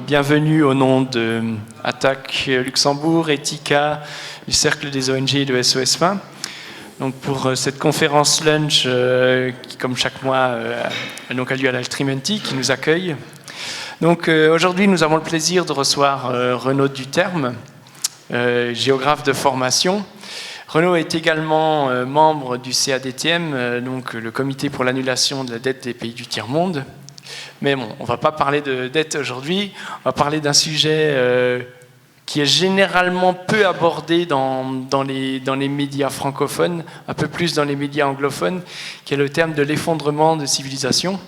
Bienvenue au nom de Attac Luxembourg, Etika, du Cercle des ONG et de SOS Fin. Donc pour cette conférence lunch qui, comme chaque mois, donc a lieu à l'Altrimenti, qui nous accueille. Donc aujourd'hui, nous avons le plaisir de recevoir Renaud Duterme, géographe de formation. Renaud est également membre du CADTM, donc le Comité pour l'annulation de la dette des pays du tiers-monde. Mais bon, on ne va pas parler de dette aujourd'hui, on va parler d'un sujet qui est généralement peu abordé dans les médias francophones, un peu plus dans les médias anglophones, qui est le terme de l'effondrement de civilisation.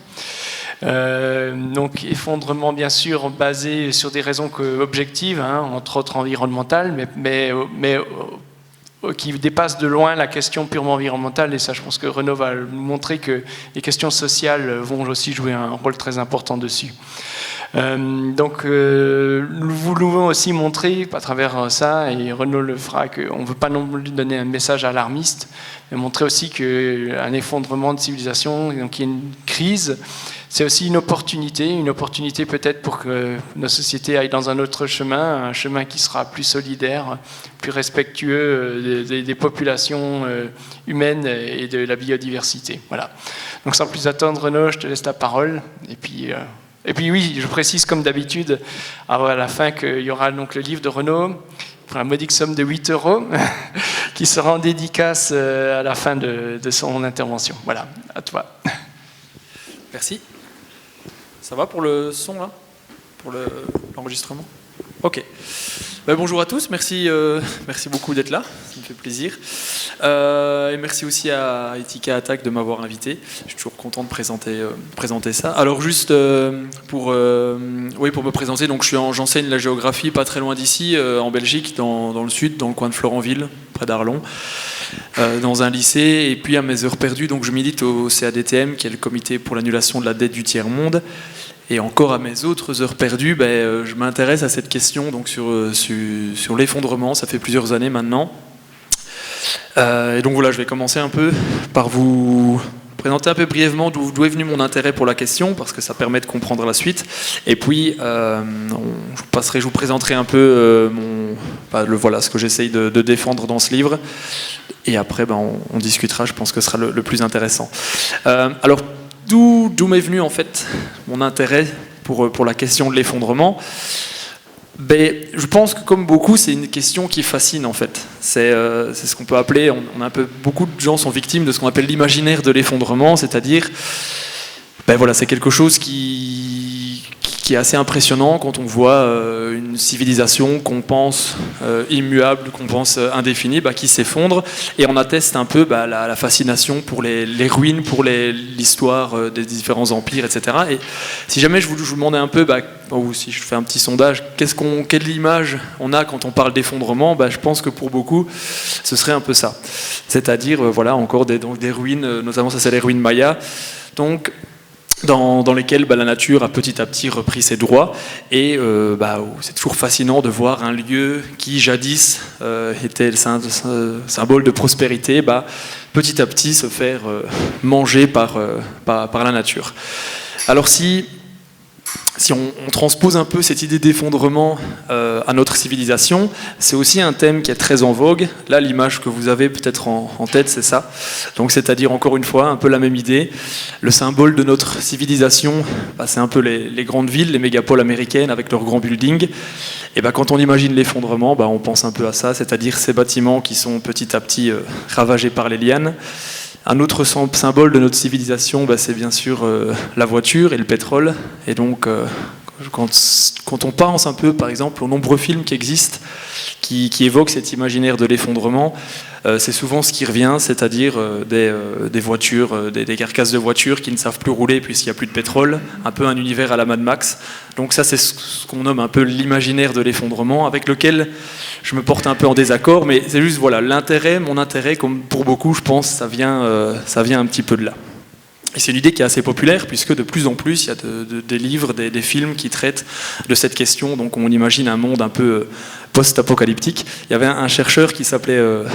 Donc effondrement bien sûr basé sur des raisons objectives, entre autres environnementales, mais qui dépasse de loin la question purement environnementale, et ça je pense que Renaud va nous montrer que les questions sociales vont aussi jouer un rôle très important dessus. Donc nous voulons aussi montrer à travers ça, et Renaud le fera, qu'on ne veut pas non plus donner un message alarmiste, mais montrer aussi qu'un effondrement de civilisation, donc il y a une crise, c'est aussi une opportunité peut-être pour que nos sociétés aillent dans un autre chemin, un chemin qui sera plus solidaire, plus respectueux des populations humaines et de la biodiversité. Voilà. Donc sans plus attendre, Renaud, je te laisse la parole. Et puis oui, je précise comme d'habitude à la fin qu'il y aura donc le livre de Renaud pour la modique somme de 8 € qui sera en dédicace à la fin de son intervention. Voilà, à toi. Merci. Ça va pour le son là? Pour l'enregistrement? Ok. Bonjour à tous, merci beaucoup d'être là, ça me fait plaisir. Et merci aussi à Etika Attac de m'avoir invité. Je suis toujours content de présenter ça. Alors juste pour me présenter, donc j'enseigne la géographie pas très loin d'ici, en Belgique, dans le sud, dans le coin de Florenville, près d'Arlon, dans un lycée. Et puis à mes heures perdues, donc je milite au CADTM, qui est le Comité pour l'annulation de la dette du tiers-monde. Et encore à mes autres heures perdues, je m'intéresse à cette question donc sur l'effondrement. Ça fait plusieurs années maintenant. Et donc voilà, je vais commencer un peu par vous présenter un peu brièvement d'où est venu mon intérêt pour la question, parce que ça permet de comprendre la suite. Et puis, je vous présenterai un peu ce que j'essaye de défendre dans ce livre. Et après, on discutera, je pense que ce sera le plus intéressant. Alors, d'où m'est venu en fait mon intérêt pour la question de l'effondrement? Je pense que comme beaucoup, c'est une question qui fascine en fait. C'est ce qu'on peut appeler, beaucoup de gens sont victimes de ce qu'on appelle l'imaginaire de l'effondrement, c'est-à-dire, c'est quelque chose qui est assez impressionnant quand on voit une civilisation qu'on pense immuable, qu'on pense indéfinie, qui s'effondre, et on atteste un peu la fascination pour les ruines, pour l'histoire des différents empires, etc. Et si jamais je vous demandais un peu, ou si je fais un petit sondage, quelle image on a quand on parle d'effondrement, je pense que pour beaucoup, ce serait un peu ça. C'est-à-dire, encore des ruines, notamment ça c'est les ruines mayas, donc dans lesquelles la nature a petit à petit repris ses droits, et c'est toujours fascinant de voir un lieu qui jadis était le symbole de prospérité, petit à petit se faire manger par la nature. Alors si on transpose un peu cette idée d'effondrement à notre civilisation, c'est aussi un thème qui est très en vogue. Là, l'image que vous avez peut-être en tête, c'est ça. Donc, c'est-à-dire, encore une fois, un peu la même idée. Le symbole de notre civilisation, c'est un peu les grandes villes, les mégapoles américaines avec leurs grands buildings. Et quand on imagine l'effondrement, on pense un peu à ça, c'est-à-dire ces bâtiments qui sont petit à petit ravagés par les lianes. Un autre symbole de notre civilisation, c'est bien sûr la voiture et le pétrole. Et donc, quand on pense un peu, par exemple, aux nombreux films qui existent, qui évoquent cet imaginaire de l'effondrement, c'est souvent ce qui revient, c'est-à-dire des voitures, des carcasses de voitures qui ne savent plus rouler puisqu'il n'y a plus de pétrole, un peu un univers à la Mad Max. Donc ça, c'est ce qu'on nomme un peu l'imaginaire de l'effondrement, avec lequel je me porte un peu en désaccord, mais c'est juste, mon intérêt, comme pour beaucoup, je pense, ça vient un petit peu de là. Et c'est une idée qui est assez populaire, puisque de plus en plus, il y a des livres, des films qui traitent de cette question. Donc on imagine un monde un peu post-apocalyptique. Il y avait un chercheur qui s'appelle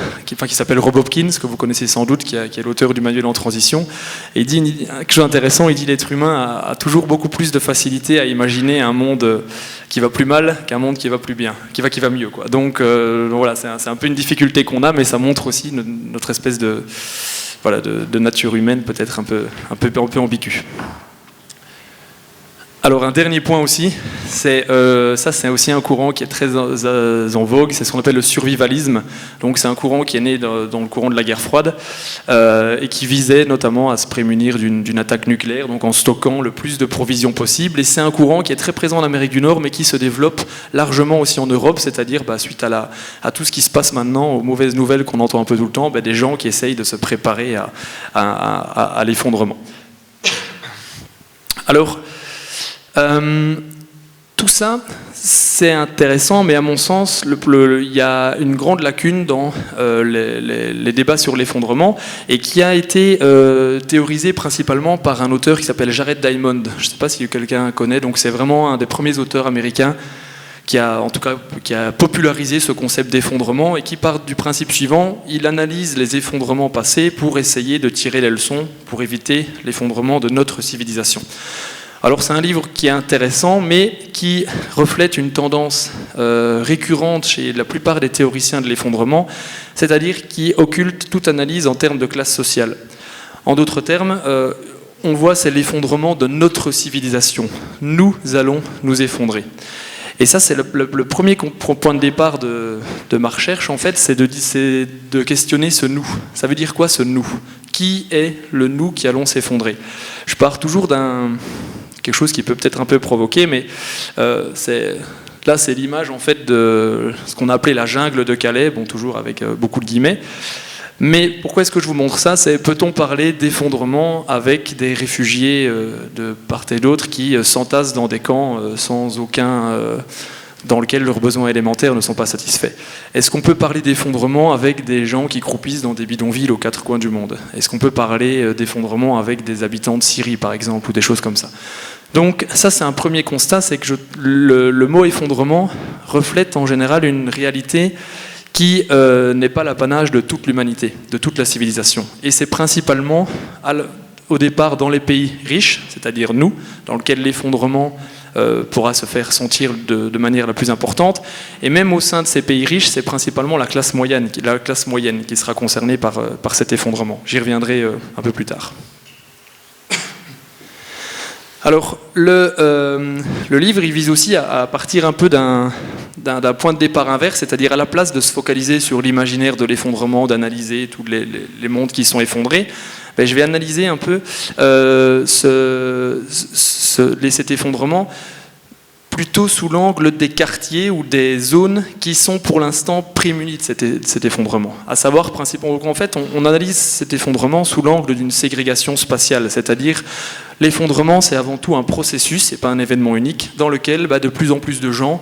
Rob Hopkins, que vous connaissez sans doute, qui est l'auteur du manuel en transition. Et il dit quelque chose d'intéressant, il dit l'être humain a toujours beaucoup plus de facilité à imaginer un monde qui va plus mal qu'un monde qui va plus bien, qui va mieux, quoi. Donc voilà, c'est un peu une difficulté qu'on a, mais ça montre aussi notre espèce de nature humaine peut-être un peu ambiguë. Alors un dernier point aussi, c'est aussi un courant qui est très en vogue, c'est ce qu'on appelle le survivalisme. Donc c'est un courant qui est né dans le courant de la guerre froide et qui visait notamment à se prémunir d'une attaque nucléaire, donc en stockant le plus de provisions possible. Et c'est un courant qui est très présent en Amérique du Nord, mais qui se développe largement aussi en Europe, c'est-à-dire suite à tout ce qui se passe maintenant, aux mauvaises nouvelles qu'on entend un peu tout le temps, des gens qui essayent de se préparer à l'effondrement. Alors, tout ça, c'est intéressant, mais à mon sens, il y a une grande lacune dans les débats sur l'effondrement, et qui a été théorisée principalement par un auteur qui s'appelle Jared Diamond. Je ne sais pas si quelqu'un connaît, donc c'est vraiment un des premiers auteurs américains qui a popularisé ce concept d'effondrement, et qui part du principe suivant: il analyse les effondrements passés pour essayer de tirer les leçons, pour éviter l'effondrement de notre civilisation. Alors c'est un livre qui est intéressant, mais qui reflète une tendance récurrente chez la plupart des théoriciens de l'effondrement, c'est-à-dire qui occulte toute analyse en termes de classe sociale. En d'autres termes, on voit c'est l'effondrement de notre civilisation. Nous allons nous effondrer. Et ça, c'est le premier point de départ de ma recherche, en fait, c'est de questionner ce nous. Ça veut dire quoi, ce nous? Qui est le nous qui allons s'effondrer? Je pars toujours quelque chose qui peut peut-être un peu provoquer, mais c'est l'image en fait de ce qu'on a appelé la jungle de Calais, bon, toujours avec beaucoup de guillemets. Mais pourquoi est-ce que je vous montre ça? Peut-on parler d'effondrement avec des réfugiés de part et d'autre qui s'entassent dans des camps sans aucun dans lesquels leurs besoins élémentaires ne sont pas satisfaits? Est-ce qu'on peut parler d'effondrement avec des gens qui croupissent dans des bidonvilles aux quatre coins du monde? Est-ce qu'on peut parler d'effondrement avec des habitants de Syrie, par exemple, ou des choses comme ça? Donc ça, c'est un premier constat, c'est que le mot effondrement reflète en général une réalité qui n'est pas l'apanage de toute l'humanité, de toute la civilisation. Et c'est principalement, au départ, dans les pays riches, c'est-à-dire nous, dans lesquels l'effondrement pourra se faire sentir de manière la plus importante. Et même au sein de ces pays riches, c'est principalement la classe moyenne qui sera concernée par cet effondrement. J'y reviendrai un peu plus tard. Alors, le livre, il vise aussi à partir un peu d'un point de départ inverse, c'est-à-dire à la place de se focaliser sur l'imaginaire de l'effondrement, d'analyser tous les mondes qui sont effondrés, je vais analyser un peu cet effondrement plutôt sous l'angle des quartiers ou des zones qui sont pour l'instant prémunies de cet effondrement. À savoir, principalement, en fait, on analyse cet effondrement sous l'angle d'une ségrégation spatiale, c'est-à-dire l'effondrement, c'est avant tout un processus, c'est pas un événement unique, dans lequel de plus en plus de gens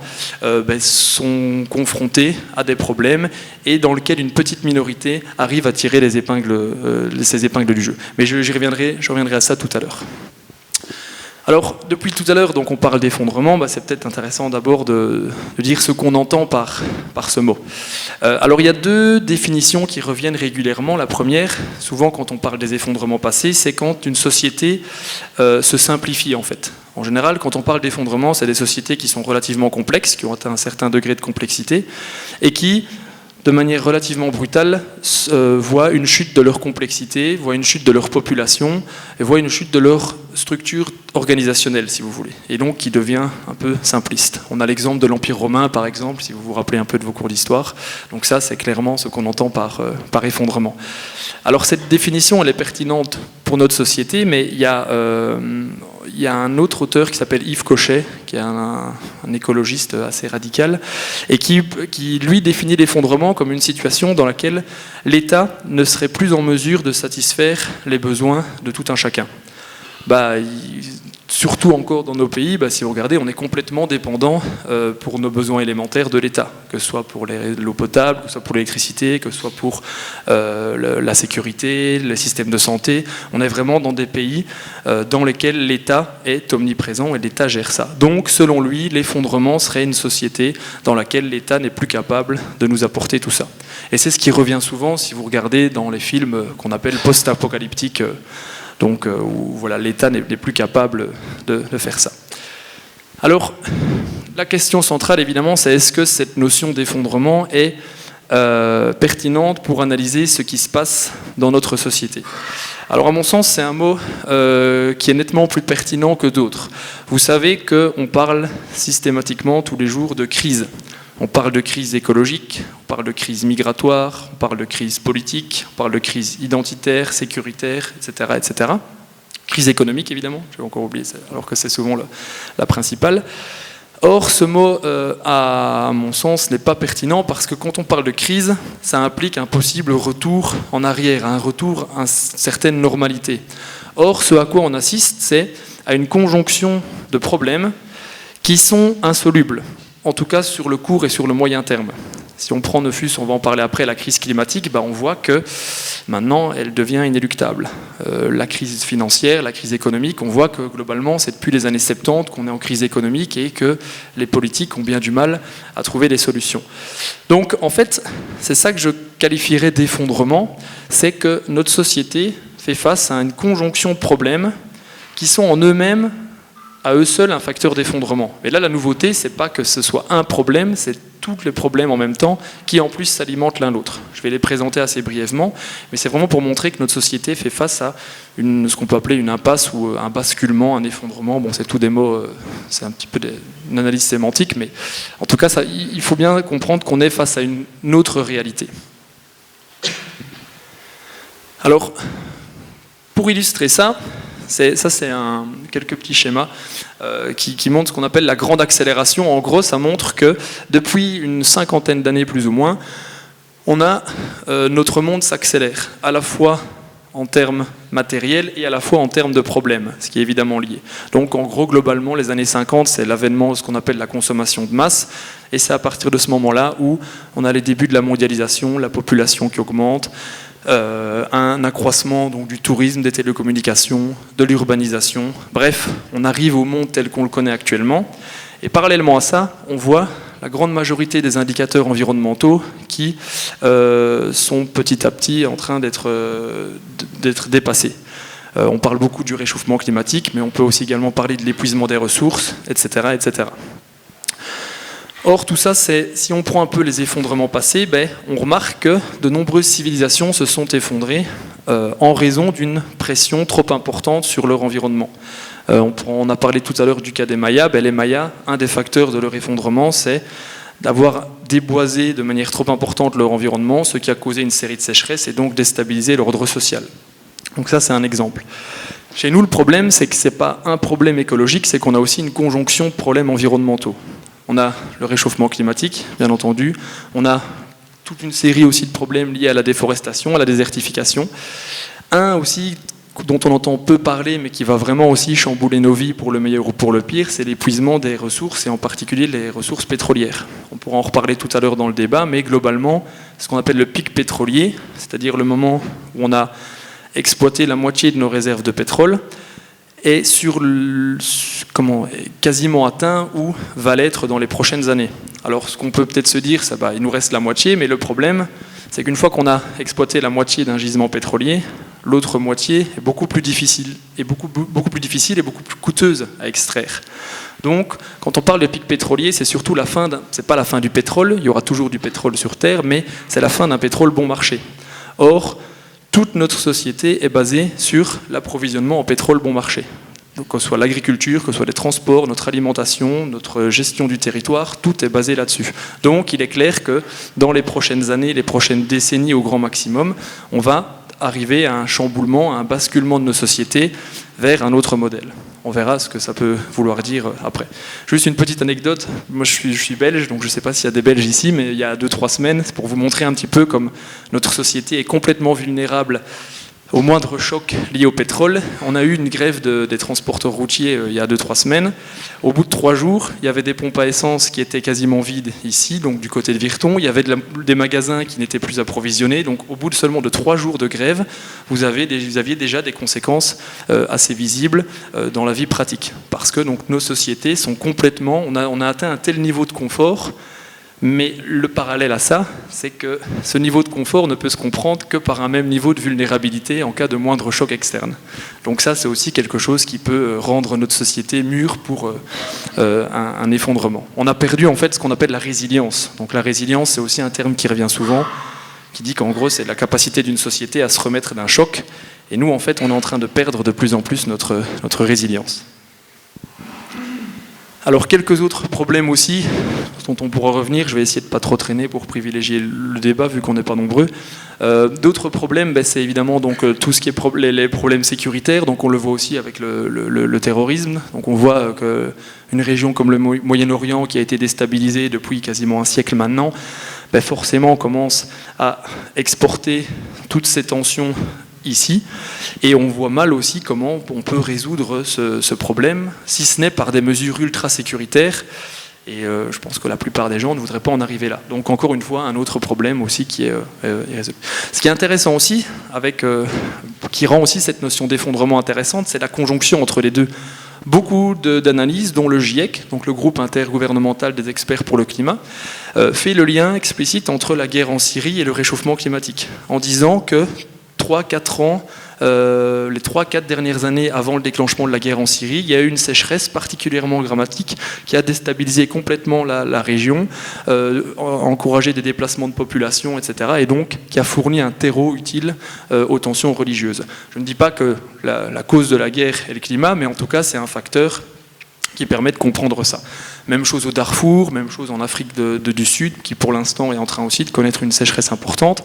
sont confrontés à des problèmes et dans lequel une petite minorité arrive à tirer ces épingles du jeu. Mais je reviendrai à ça tout à l'heure. Alors, depuis tout à l'heure, donc on parle d'effondrement, c'est peut-être intéressant d'abord de dire ce qu'on entend par ce mot. Alors, il y a deux définitions qui reviennent régulièrement. La première, souvent quand on parle des effondrements passés, c'est quand une société se simplifie en fait. En général, quand on parle d'effondrement, c'est des sociétés qui sont relativement complexes, qui ont atteint un certain degré de complexité, et qui, de manière relativement brutale, voient une chute de leur complexité, voient une chute de leur population, et voient une chute de leur structure organisationnelle, si vous voulez, et donc qui devient un peu simpliste. On a l'exemple de l'Empire romain, par exemple, si vous vous rappelez un peu de vos cours d'histoire. Donc ça, c'est clairement ce qu'on entend par effondrement. Alors cette définition, elle est pertinente pour notre société, mais il y a un autre auteur qui s'appelle Yves Cochet, qui est un écologiste assez radical, et qui lui définit l'effondrement comme une situation dans laquelle l'État ne serait plus en mesure de satisfaire les besoins de tout un chacun. surtout encore dans nos pays, si vous regardez, on est complètement dépendant pour nos besoins élémentaires de l'État, que ce soit pour l'eau potable, que ce soit pour l'électricité, que ce soit pour la sécurité, le système de santé. On est vraiment dans des pays dans lesquels l'État est omniprésent et l'État gère ça. Donc, selon lui, l'effondrement serait une société dans laquelle l'État n'est plus capable de nous apporter tout ça. Et c'est ce qui revient souvent si vous regardez dans les films qu'on appelle post-apocalyptiques, donc où voilà, l'État n'est plus capable de faire ça. Alors, la question centrale, évidemment, c'est est-ce que cette notion d'effondrement est pertinente pour analyser ce qui se passe dans notre société? Alors, à mon sens, c'est un mot qui est nettement plus pertinent que d'autres. Vous savez qu'on parle systématiquement tous les jours de crise. On parle de crise écologique, on parle de crise migratoire, on parle de crise politique, on parle de crise identitaire, sécuritaire, etc. etc. Crise économique, évidemment, j'ai encore oublié ça, alors que c'est souvent la principale. Or, ce mot, à mon sens, n'est pas pertinent parce que quand on parle de crise, ça implique un possible retour en arrière, un retour à une certaine normalité. Or, ce à quoi on assiste, c'est à une conjonction de problèmes qui sont insolubles, en tout cas sur le court et sur le moyen terme. Si on prend ne fût-ce, on va en parler après, la crise climatique, on voit que maintenant elle devient inéluctable. La crise financière, la crise économique, on voit que globalement c'est depuis les années 70 qu'on est en crise économique et que les politiques ont bien du mal à trouver des solutions. Donc en fait, c'est ça que je qualifierais d'effondrement, c'est que notre société fait face à une conjonction de problèmes qui sont en eux-mêmes, à eux seuls, un facteur d'effondrement. Et là, la nouveauté, c'est pas que ce soit un problème, c'est tous les problèmes en même temps qui, en plus, s'alimentent l'un l'autre. Je vais les présenter assez brièvement, mais c'est vraiment pour montrer que notre société fait face à ce qu'on peut appeler une impasse ou un basculement, un effondrement. Bon, c'est tous des mots, c'est un petit peu une analyse sémantique, mais en tout cas, il faut bien comprendre qu'on est face à une autre réalité. Alors, pour illustrer ça, c'est quelques petits schémas qui montrent ce qu'on appelle la grande accélération. En gros, ça montre que depuis une cinquantaine d'années plus ou moins, notre monde s'accélère, à la fois en termes matériels et à la fois en termes de problèmes, ce qui est évidemment lié. Donc en gros, globalement, les années 50, c'est l'avènement de ce qu'on appelle la consommation de masse, et c'est à partir de ce moment-là où on a les débuts de la mondialisation, la population qui augmente, un accroissement donc, du tourisme, des télécommunications, de l'urbanisation. Bref, on arrive au monde tel qu'on le connaît actuellement. Et parallèlement à ça, on voit la grande majorité des indicateurs environnementaux qui sont petit à petit en train d'être dépassés. On parle beaucoup du réchauffement climatique, mais on peut aussi également parler de l'épuisement des ressources, etc., etc. Or, tout ça, si on prend un peu les effondrements passés, on remarque que de nombreuses civilisations se sont effondrées en raison d'une pression trop importante sur leur environnement. On a parlé tout à l'heure du cas des Mayas. Les Mayas, un des facteurs de leur effondrement, c'est d'avoir déboisé de manière trop importante leur environnement, ce qui a causé une série de sécheresses et donc déstabilisé l'ordre social. Donc ça, c'est un exemple. Chez nous, le problème, c'est que ce n'est pas un problème écologique, c'est qu'on a aussi une conjonction de problèmes environnementaux. On a le réchauffement climatique, bien entendu. On a toute une série aussi de problèmes liés à la déforestation, à la désertification. Un aussi dont on entend peu parler, mais qui va vraiment aussi chambouler nos vies pour le meilleur ou pour le pire, c'est l'épuisement des ressources, et en particulier les ressources pétrolières. On pourra en reparler tout à l'heure dans le débat, mais globalement, ce qu'on appelle le pic pétrolier, c'est-à-dire le moment où on a exploité la moitié de nos réserves de pétrole, est quasiment atteint ou va l'être dans les prochaines années. Alors ce qu'on peut peut-être se dire, il nous reste la moitié, mais le problème, c'est qu'une fois qu'on a exploité la moitié d'un gisement pétrolier, l'autre moitié est beaucoup plus difficile et beaucoup plus coûteuse à extraire. Donc, quand on parle de pic pétrolier, c'est surtout c'est pas la fin du pétrole, il y aura toujours du pétrole sur Terre, mais c'est la fin d'un pétrole bon marché. Or, toute notre société est basée sur l'approvisionnement en pétrole bon marché. Donc, que ce soit l'agriculture, que ce soit les transports, notre alimentation, notre gestion du territoire, tout est basé là-dessus. Donc il est clair que dans les prochaines années, les prochaines décennies au grand maximum, on va arriver à un chamboulement, à un basculement de nos sociétés vers un autre modèle. On verra ce que ça peut vouloir dire après. Juste une petite anecdote, moi je suis belge, donc je ne sais pas s'il y a des Belges ici, mais il y a 2-3 semaines, c'est pour vous montrer un petit peu comme notre société est complètement vulnérable au moindre choc lié au pétrole. On a eu une grève des transporteurs routiers il y a 2-3 semaines. Au bout de 3 jours, il y avait des pompes à essence qui étaient quasiment vides ici, donc du côté de Virton. Il y avait des magasins qui n'étaient plus approvisionnés. Donc au bout de seulement 3 jours de grève, vous aviez déjà des conséquences assez visibles dans la vie pratique. Parce que donc, nos sociétés sont complètement... On a atteint un tel niveau de confort. Mais le parallèle à ça, c'est que ce niveau de confort ne peut se comprendre que par un même niveau de vulnérabilité en cas de moindre choc externe. Donc ça, c'est aussi quelque chose qui peut rendre notre société mûre pour un effondrement. On a perdu en fait ce qu'on appelle la résilience. Donc la résilience, c'est aussi un terme qui revient souvent, qui dit qu'en gros, c'est la capacité d'une société à se remettre d'un choc. Et nous, en fait, on est en train de perdre de plus en plus notre résilience. Alors quelques autres problèmes aussi, dont on pourra revenir, je vais essayer de ne pas trop traîner pour privilégier le débat vu qu'on n'est pas nombreux. D'autres problèmes, c'est évidemment donc, tout ce qui est les problèmes sécuritaires, donc on le voit aussi avec le terrorisme. Donc on voit qu'une région comme le Moyen-Orient qui a été déstabilisée depuis quasiment un siècle maintenant, forcément on commence à exporter toutes ces tensions ici, et on voit mal aussi comment on peut résoudre ce problème, si ce n'est par des mesures ultra sécuritaires, et je pense que la plupart des gens ne voudraient pas en arriver là. Donc encore une fois, un autre problème aussi qui est résolu. Ce qui est intéressant aussi, qui rend aussi cette notion d'effondrement intéressante, c'est la conjonction entre les deux. Beaucoup d'analyses, dont le GIEC, donc le groupe intergouvernemental des experts pour le climat, fait le lien explicite entre la guerre en Syrie et le réchauffement climatique, en disant que 3-4 ans, les 3-4 dernières années avant le déclenchement de la guerre en Syrie, il y a eu une sécheresse particulièrement dramatique qui a déstabilisé complètement la région, encouragé des déplacements de population, etc. et donc qui a fourni un terreau utile aux tensions religieuses. Je ne dis pas que la cause de la guerre est le climat, mais en tout cas c'est un facteur qui permet de comprendre ça. Même chose au Darfour, même chose en Afrique du Sud, qui pour l'instant est en train aussi de connaître une sécheresse importante.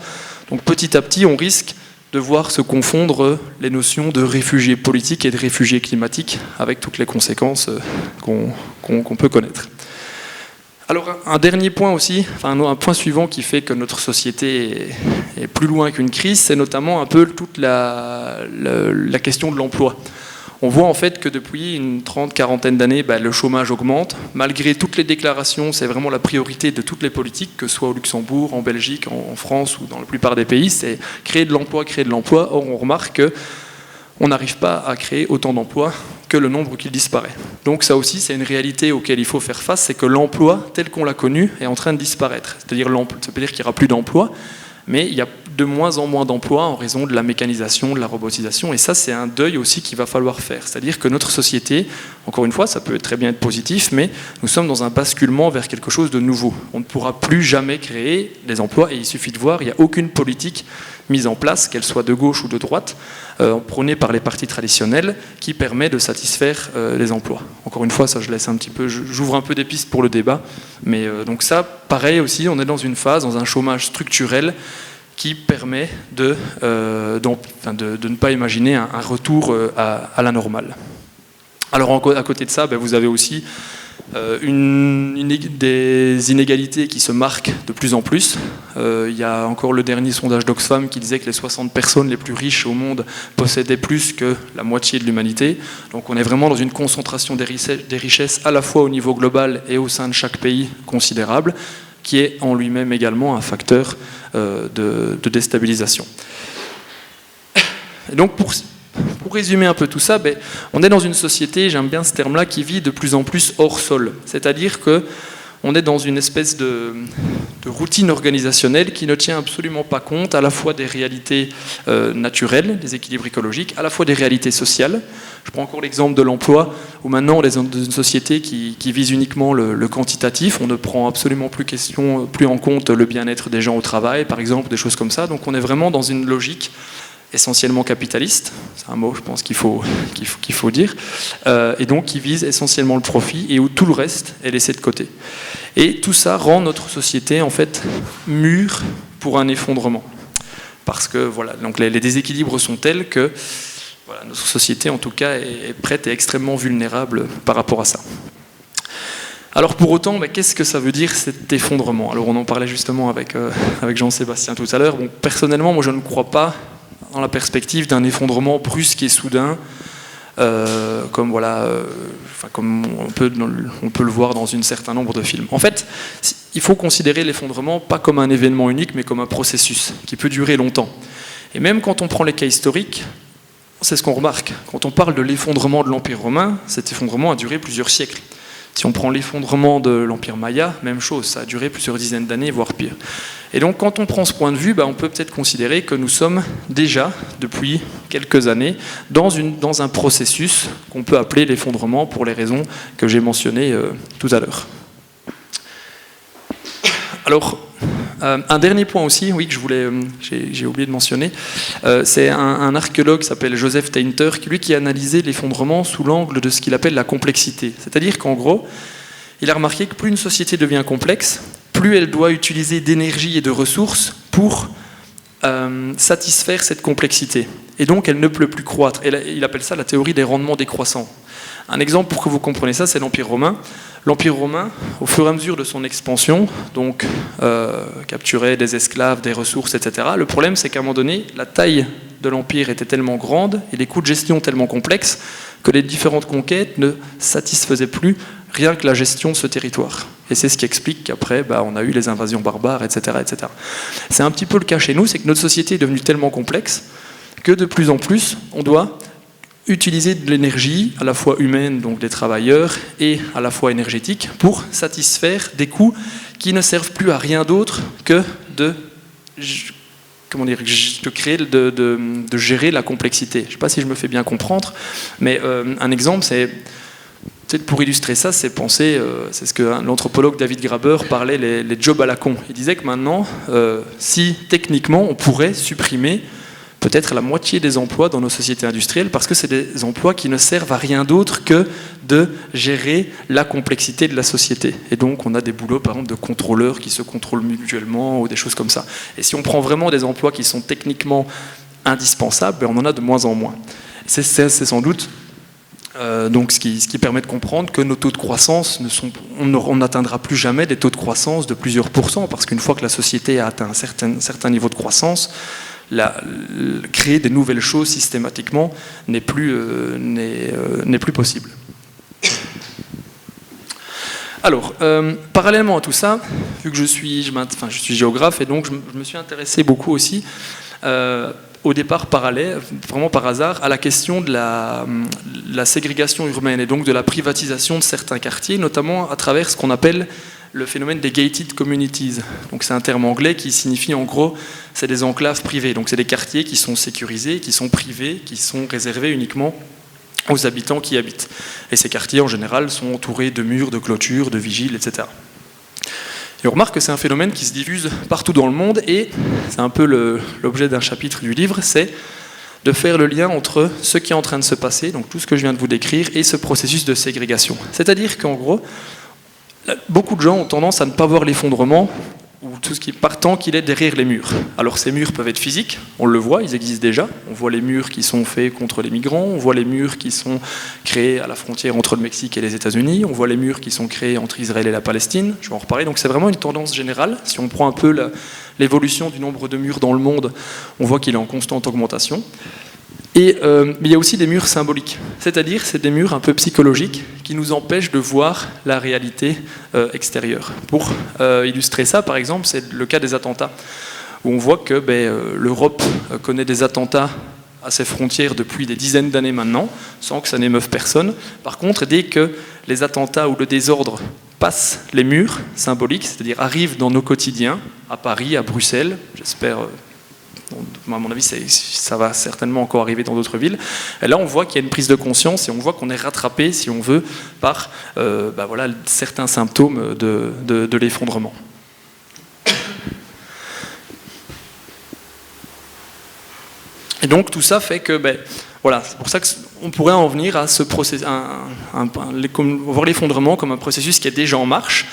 Donc petit à petit, on risque de voir se confondre les notions de réfugiés politiques et de réfugiés climatiques avec toutes les conséquences qu'on peut connaître. Alors un dernier point aussi, un point suivant qui fait que notre société est plus loin qu'une crise, c'est notamment un peu toute la question de l'emploi. On voit en fait que depuis une quarantaine d'années, le chômage augmente. Malgré toutes les déclarations, c'est vraiment la priorité de toutes les politiques, que ce soit au Luxembourg, en Belgique, en France ou dans la plupart des pays, c'est créer de l'emploi, créer de l'emploi. Or, on remarque qu'on n'arrive pas à créer autant d'emplois que le nombre qui disparaît. Donc ça aussi, c'est une réalité auquel il faut faire face, c'est que l'emploi, tel qu'on l'a connu, est en train de disparaître. C'est-à-dire, ça veut dire qu'il n'y aura plus d'emplois, mais il y a de moins en moins d'emplois en raison de la mécanisation, de la robotisation. Et ça, c'est un deuil aussi qu'il va falloir faire. C'est-à-dire que notre société, encore une fois, ça peut très bien être positif, mais nous sommes dans un basculement vers quelque chose de nouveau. On ne pourra plus jamais créer des emplois, et il suffit de voir, il n'y a aucune politique mise en place, qu'elle soit de gauche ou de droite, prônée par les partis traditionnels, qui permet de satisfaire les emplois. Encore une fois, ça je laisse un petit peu, j'ouvre un peu des pistes pour le débat, mais donc ça, pareil aussi, on est dans une phase, dans un chômage structurel, qui permet de ne pas imaginer un retour à la normale. Alors à côté de ça, vous avez aussi des inégalités qui se marquent de plus en plus. Il y a encore le dernier sondage d'Oxfam qui disait que les 60 personnes les plus riches au monde possédaient plus que la moitié de l'humanité. Donc on est vraiment dans une concentration des richesses à la fois au niveau global et au sein de chaque pays considérable, qui est en lui-même également un facteur de déstabilisation. Et donc pour résumer un peu tout ça, on est dans une société, j'aime bien ce terme-là, qui vit de plus en plus hors sol. C'est-à-dire qu'on est dans une espèce de routine organisationnelle qui ne tient absolument pas compte à la fois des réalités naturelles, des équilibres écologiques, à la fois des réalités sociales. Je prends encore l'exemple de l'emploi, où maintenant on est dans une société qui vise uniquement le quantitatif. On ne prend absolument plus en compte le bien-être des gens au travail, par exemple, des choses comme ça. Donc on est vraiment dans une logique essentiellement capitaliste, c'est un mot je pense qu'il faut dire, et donc qui vise essentiellement le profit et où tout le reste est laissé de côté. Et tout ça rend notre société en fait mûre pour un effondrement. Parce que voilà, donc les déséquilibres sont tels que notre société en tout cas est prête et extrêmement vulnérable par rapport à ça. Alors pour autant, qu'est-ce que ça veut dire cet effondrement? Alors on en parlait justement avec Jean-Sébastien tout à l'heure. Bon, personnellement, moi je ne crois pas dans la perspective d'un effondrement brusque et soudain, comme on peut le voir dans un certain nombre de films. En fait, il faut considérer l'effondrement pas comme un événement unique, mais comme un processus qui peut durer longtemps. Et même quand on prend les cas historiques, c'est ce qu'on remarque. Quand on parle de l'effondrement de l'Empire romain, cet effondrement a duré plusieurs siècles. Si on prend l'effondrement de l'Empire Maya, même chose, ça a duré plusieurs dizaines d'années, voire pire. Et donc quand on prend ce point de vue, on peut peut-être considérer que nous sommes déjà, depuis quelques années, dans un processus qu'on peut appeler l'effondrement pour les raisons que j'ai mentionnées tout à l'heure. Alors, un dernier point aussi, oui, que j'ai oublié de mentionner, c'est un archéologue qui s'appelle Joseph Tainter, qui a analysé l'effondrement sous l'angle de ce qu'il appelle la complexité. C'est-à-dire qu'en gros, il a remarqué que plus une société devient complexe, plus elle doit utiliser d'énergie et de ressources pour satisfaire cette complexité. Et donc, elle ne peut plus croître. Et il appelle ça la théorie des rendements décroissants. Un exemple pour que vous compreniez ça, c'est l'Empire romain. L'Empire romain, au fur et à mesure de son expansion, donc capturait des esclaves, des ressources, etc. Le problème, c'est qu'à un moment donné, la taille de l'Empire était tellement grande et les coûts de gestion tellement complexes que les différentes conquêtes ne satisfaisaient plus rien que la gestion de ce territoire. Et c'est ce qui explique qu'après, on a eu les invasions barbares, etc., etc. C'est un petit peu le cas chez nous, c'est que notre société est devenue tellement complexe que de plus en plus, on doit utiliser de l'énergie, à la fois humaine, donc des travailleurs, et à la fois énergétique, pour satisfaire des coûts qui ne servent plus à rien d'autre que de gérer la complexité. Je ne sais pas si je me fais bien comprendre, mais un exemple, c'est peut-être pour illustrer ça, c'est penser, c'est ce que l'anthropologue David Graeber parlait, les jobs à la con. Il disait que maintenant, si techniquement on pourrait supprimer peut-être la moitié des emplois dans nos sociétés industrielles, parce que c'est des emplois qui ne servent à rien d'autre que de gérer la complexité de la société. Et donc on a des boulots par exemple de contrôleurs qui se contrôlent mutuellement ou des choses comme ça. Et si on prend vraiment des emplois qui sont techniquement indispensables, on en a de moins en moins. C'est sans doute donc ce qui permet de comprendre que nos taux de croissance on n'atteindra plus jamais des taux de croissance de plusieurs pourcents, parce qu'une fois que la société a atteint un certain niveau de croissance, créer des nouvelles choses systématiquement n'est plus possible. Alors, parallèlement à tout ça, vu que je suis géographe, et donc je me suis intéressé beaucoup aussi, au départ vraiment par hasard, à la question de la ségrégation urbaine et donc de la privatisation de certains quartiers, notamment à travers ce qu'on appelle le phénomène des gated communities. Donc c'est un terme anglais qui signifie en gros, c'est des enclaves privées. Donc c'est des quartiers qui sont sécurisés, qui sont privés, qui sont réservés uniquement aux habitants qui y habitent. Et ces quartiers en général sont entourés de murs, de clôtures, de vigiles, etc. Et on remarque que c'est un phénomène qui se diffuse partout dans le monde, et c'est un peu l'objet d'un chapitre du livre, c'est de faire le lien entre ce qui est en train de se passer, donc tout ce que je viens de vous décrire, et ce processus de ségrégation. C'est-à-dire qu'en gros, beaucoup de gens ont tendance à ne pas voir l'effondrement ou tout ce qui partant qu'il est derrière les murs. Alors ces murs peuvent être physiques, on le voit, ils existent déjà. On voit les murs qui sont faits contre les migrants, on voit les murs qui sont créés à la frontière entre le Mexique et les États-Unis, on voit les murs qui sont créés entre Israël et la Palestine, je vais en reparler. Donc c'est vraiment une tendance générale. Si on prend un peu l'évolution du nombre de murs dans le monde, on voit qu'il est en constante augmentation. Et il y a aussi des murs symboliques, c'est-à-dire c'est des murs un peu psychologiques qui nous empêchent de voir la réalité extérieure. Pour illustrer ça, par exemple, c'est le cas des attentats, où on voit que l'Europe connaît des attentats à ses frontières depuis des dizaines d'années maintenant, sans que ça n'émeuve personne. Par contre, dès que les attentats ou le désordre passent les murs symboliques, c'est-à-dire arrivent dans nos quotidiens, à Paris, à Bruxelles, j'espère... à mon avis, ça va certainement encore arriver dans d'autres villes. Et là, on voit qu'il y a une prise de conscience et on voit qu'on est rattrapé, si on veut, par certains symptômes de l'effondrement. Et donc, tout ça fait que, c'est pour ça qu'on pourrait en venir à ce processus, voir l'effondrement comme un processus qui est déjà en marche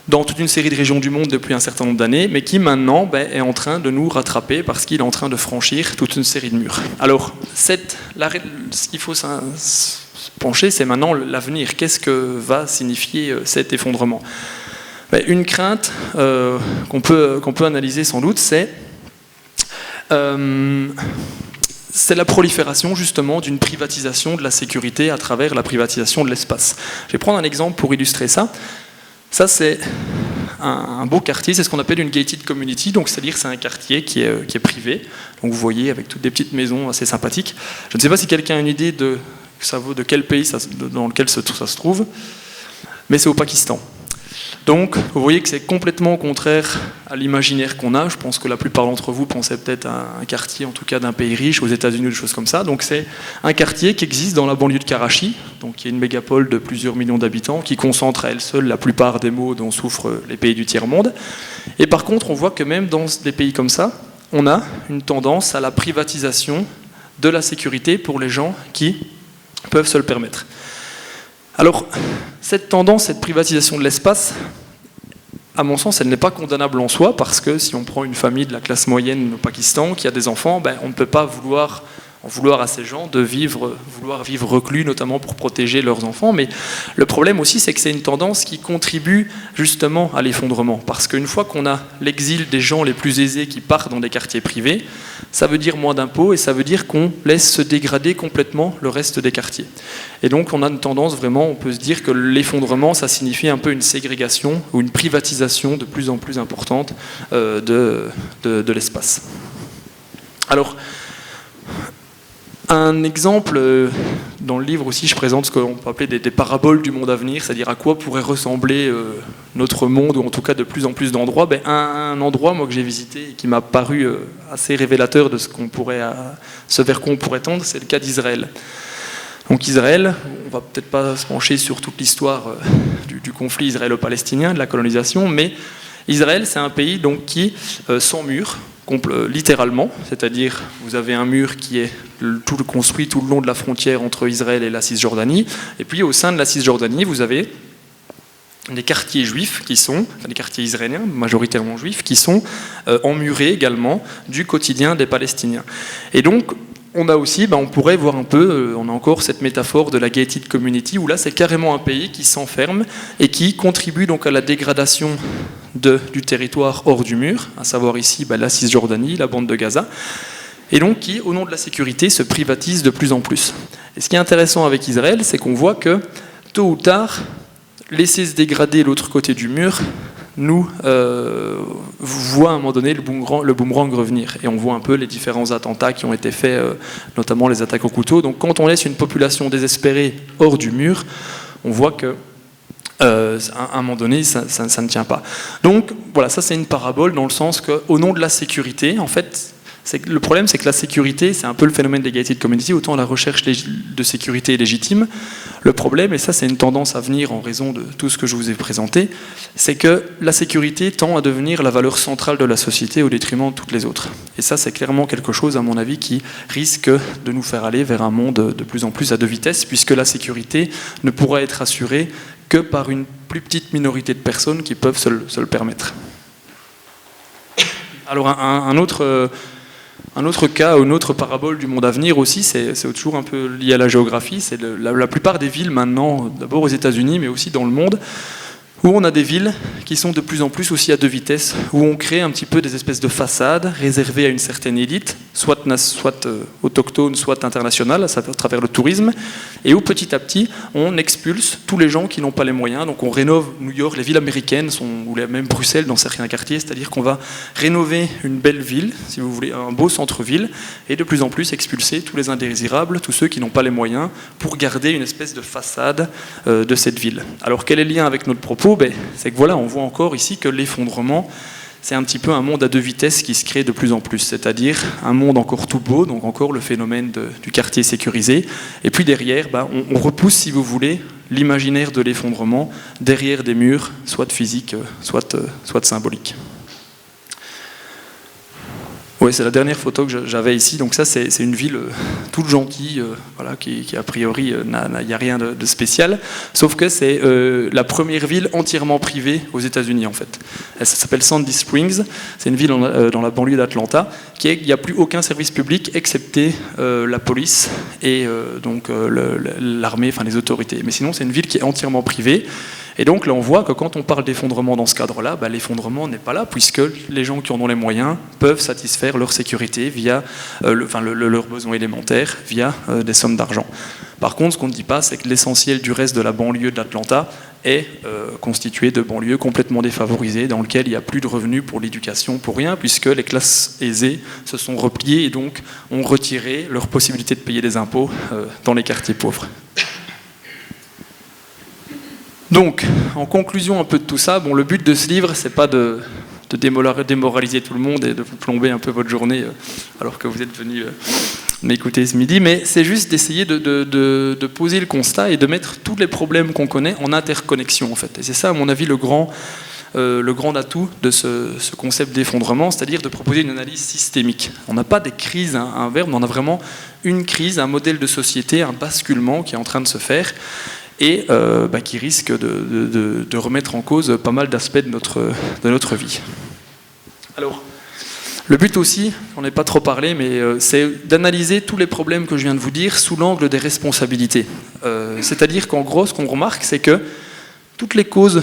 dans toute une série de régions du monde depuis un certain nombre d'années, mais qui maintenant est en train de nous rattraper parce qu'il est en train de franchir toute une série de murs. Alors, ce qu'il faut se pencher, c'est maintenant l'avenir. Qu'est-ce que va signifier cet effondrement ? Une crainte qu'on peut analyser sans doute, c'est c'est la prolifération justement d'une privatisation de la sécurité à travers la privatisation de l'espace. Je vais prendre un exemple pour illustrer ça. Ça, c'est un beau quartier, c'est ce qu'on appelle une gated community, donc c'est-à-dire c'est un quartier qui est privé. Donc vous voyez, avec toutes des petites maisons assez sympathiques. Je ne sais pas si quelqu'un a une idée de quel pays dans lequel ça se trouve, mais c'est au Pakistan. Donc, vous voyez que c'est complètement contraire à l'imaginaire qu'on a. Je pense que la plupart d'entre vous pensaient peut-être à un quartier, en tout cas d'un pays riche, aux États-Unis ou des choses comme ça. Donc, c'est un quartier qui existe dans la banlieue de Karachi, donc qui est une mégapole de plusieurs millions d'habitants, qui concentre à elle seule la plupart des maux dont souffrent les pays du tiers-monde. Et par contre, on voit que même dans des pays comme ça, on a une tendance à la privatisation de la sécurité pour les gens qui peuvent se le permettre. Alors, cette tendance, cette privatisation de l'espace, à mon sens, elle n'est pas condamnable en soi, parce que si on prend une famille de la classe moyenne au Pakistan qui a des enfants, on ne peut pas en vouloir à ces gens de vouloir vivre reclus, notamment pour protéger leurs enfants. Mais le problème aussi, c'est que c'est une tendance qui contribue justement à l'effondrement. Parce qu'une fois qu'on a l'exil des gens les plus aisés qui partent dans des quartiers privés, ça veut dire moins d'impôts et ça veut dire qu'on laisse se dégrader complètement le reste des quartiers. Et donc on a une tendance vraiment, on peut se dire que l'effondrement, ça signifie un peu une ségrégation ou une privatisation de plus en plus importante de l'espace. Alors, un exemple, dans le livre aussi, je présente ce qu'on peut appeler des paraboles du monde à venir, c'est-à-dire à quoi pourrait ressembler notre monde, ou en tout cas de plus en plus d'endroits. Un endroit, moi, que j'ai visité et qui m'a paru assez révélateur de ce vers quoi on pourrait tendre, c'est le cas d'Israël. Donc Israël, on va peut-être pas se pencher sur toute l'histoire du conflit israélo-palestinien, de la colonisation, mais Israël, c'est un pays donc, qui, sans mur, littéralement, c'est-à-dire vous avez un mur qui est construit tout le long de la frontière entre Israël et la Cisjordanie, et puis au sein de la Cisjordanie, vous avez des quartiers juifs des quartiers israéliens, majoritairement juifs, qui sont emmurés également du quotidien des Palestiniens. Et donc, on a aussi, on pourrait voir un peu, on a encore cette métaphore de la gated community, où là c'est carrément un pays qui s'enferme et qui contribue donc à la dégradation du territoire hors du mur, à savoir ici la Cisjordanie, la bande de Gaza, et donc qui, au nom de la sécurité, se privatise de plus en plus. Et ce qui est intéressant avec Israël, c'est qu'on voit que, tôt ou tard, laisser se dégrader l'autre côté du mur nous voit à un moment donné le boomerang revenir. Et on voit un peu les différents attentats qui ont été faits, notamment les attaques au couteau. Donc quand on laisse une population désespérée hors du mur, on voit que à un moment donné, ça ne tient pas. Donc voilà, ça c'est une parabole dans le sens qu'au nom de la sécurité, en fait, le problème c'est que la sécurité, c'est un peu le phénomène des gated community, autant la recherche de sécurité est légitime. Le problème, et ça c'est une tendance à venir en raison de tout ce que je vous ai présenté, c'est que la sécurité tend à devenir la valeur centrale de la société au détriment de toutes les autres. Et ça c'est clairement quelque chose, à mon avis, qui risque de nous faire aller vers un monde de plus en plus à deux vitesses, puisque la sécurité ne pourra être assurée que par une plus petite minorité de personnes qui peuvent se le permettre. Alors un autre cas, une autre parabole du monde à venir aussi, c'est toujours un peu lié à la géographie, c'est la plupart des villes maintenant, d'abord aux États-Unis mais aussi dans le monde, où on a des villes qui sont de plus en plus aussi à deux vitesses, où on crée un petit peu des espèces de façades réservées à une certaine élite, soit autochtone, soit internationale, à travers le tourisme, et où petit à petit, on expulse tous les gens qui n'ont pas les moyens. Donc on rénove New York, les villes américaines, ou même Bruxelles dans certains quartiers, c'est-à-dire qu'on va rénover une belle ville, si vous voulez, un beau centre-ville, et de plus en plus expulser tous les indésirables, tous ceux qui n'ont pas les moyens, pour garder une espèce de façade de cette ville. Alors quel est le lien avec notre propos ? C'est que voilà, on voit encore ici que l'effondrement, c'est un petit peu un monde à deux vitesses qui se crée de plus en plus, c'est-à-dire un monde encore tout beau, donc encore le phénomène du quartier sécurisé, et puis derrière, on repousse, si vous voulez, l'imaginaire de l'effondrement derrière des murs, soit physiques, soit symboliques. Oui, c'est la dernière photo que j'avais ici. Donc ça, c'est une ville toute gentille, voilà, qui a priori, il n'y a rien de spécial. Sauf que c'est la première ville entièrement privée aux États-Unis, en fait. Elle s'appelle Sandy Springs. C'est une ville dans la banlieue d'Atlanta, il n'y a plus aucun service public, excepté la police et donc l'armée, enfin les autorités. Mais sinon, c'est une ville qui est entièrement privée. Et donc là, on voit que quand on parle d'effondrement dans ce cadre-là, l'effondrement n'est pas là, puisque les gens qui en ont les moyens peuvent satisfaire leur sécurité via leurs besoins élémentaires, via des sommes d'argent. Par contre, ce qu'on ne dit pas, c'est que l'essentiel du reste de la banlieue de l'Atlanta est constitué de banlieues complètement défavorisées, dans lesquelles il n'y a plus de revenus pour l'éducation, pour rien, puisque les classes aisées se sont repliées et donc ont retiré leur possibilité de payer des impôts dans les quartiers pauvres. Donc, en conclusion un peu de tout ça, le but de ce livre, c'est pas de démoraliser tout le monde et de vous plomber un peu votre journée alors que vous êtes venu m'écouter ce midi, mais c'est juste d'essayer de poser le constat et de mettre tous les problèmes qu'on connaît en interconnexion, en fait. Et c'est ça, à mon avis, le grand atout de ce concept d'effondrement, c'est-à-dire de proposer une analyse systémique. On n'a pas des crises, un verbe, on a vraiment une crise, un modèle de société, un basculement qui est en train de se faire et qui risque de remettre en cause pas mal d'aspects de notre vie. Alors, le but aussi, on n'est pas trop parlé, mais c'est d'analyser tous les problèmes que je viens de vous dire sous l'angle des responsabilités. C'est-à-dire qu'en gros, ce qu'on remarque, c'est que toutes les causes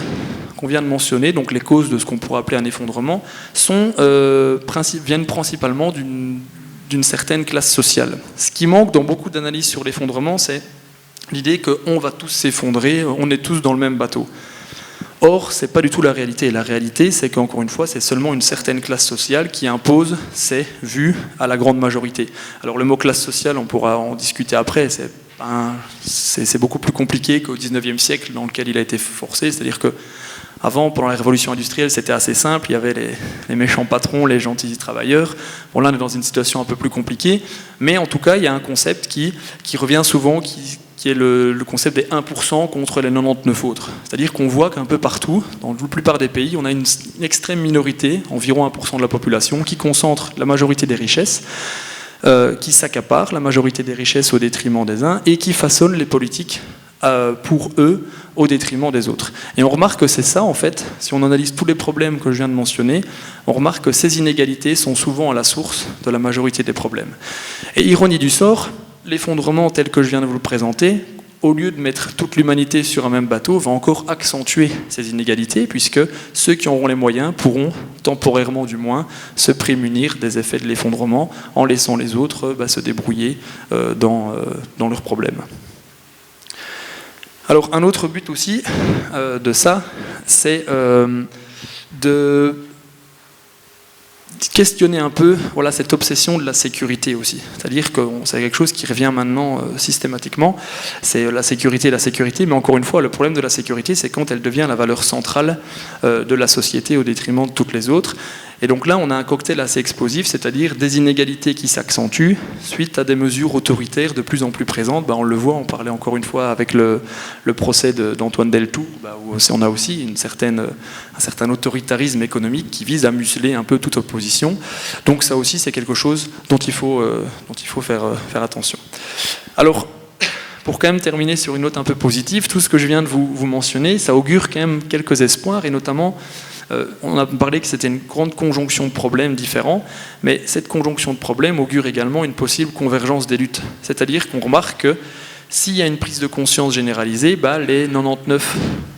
qu'on vient de mentionner, donc les causes de ce qu'on pourrait appeler un effondrement, viennent principalement d'une certaine classe sociale. Ce qui manque dans beaucoup d'analyses sur l'effondrement, c'est l'idée qu'on va tous s'effondrer, on est tous dans le même bateau. Or, ce n'est pas du tout la réalité. La réalité, c'est qu'encore une fois, c'est seulement une certaine classe sociale qui impose ses vues à la grande majorité. Alors le mot classe sociale, on pourra en discuter après, c'est beaucoup plus compliqué qu'au XIXe siècle dans lequel il a été forcé, c'est-à-dire que avant, pendant la révolution industrielle, c'était assez simple, il y avait les méchants patrons, les gentils travailleurs. Bon, là, on est dans une situation un peu plus compliquée, mais en tout cas, il y a un concept qui revient souvent, qui est le concept des 1% contre les 99 autres. C'est-à-dire qu'on voit qu'un peu partout, dans la plupart des pays, on a une extrême minorité, environ 1% de la population, qui concentre la majorité des richesses, qui s'accapare la majorité des richesses au détriment des uns, et qui façonne les politiques pour eux au détriment des autres. Et on remarque que c'est ça, en fait, si on analyse tous les problèmes que je viens de mentionner, on remarque que ces inégalités sont souvent à la source de la majorité des problèmes. Et ironie du sort, l'effondrement tel que je viens de vous le présenter, au lieu de mettre toute l'humanité sur un même bateau, va encore accentuer ces inégalités, puisque ceux qui auront les moyens pourront, temporairement du moins, se prémunir des effets de l'effondrement en laissant les autres se débrouiller dans leurs problèmes. Alors un autre but aussi de ça, c'est de questionner un peu cette obsession de la sécurité aussi. C'est-à-dire que c'est quelque chose qui revient maintenant systématiquement, c'est la sécurité, mais encore une fois, le problème de la sécurité, c'est quand elle devient la valeur centrale de la société au détriment de toutes les autres. Et donc là, on a un cocktail assez explosif, c'est-à-dire des inégalités qui s'accentuent suite à des mesures autoritaires de plus en plus présentes. On le voit, on parlait encore une fois avec le procès d'Antoine Deltour, où on a aussi un certain autoritarisme économique qui vise à museler un peu toute opposition. Donc ça aussi, c'est quelque chose dont il faut faire attention. Alors, pour quand même terminer sur une note un peu positive, tout ce que je viens de vous mentionner, ça augure quand même quelques espoirs, et notamment on a parlé que c'était une grande conjonction de problèmes différents, mais cette conjonction de problèmes augure également une possible convergence des luttes. C'est-à-dire qu'on remarque que s'il y a une prise de conscience généralisée, les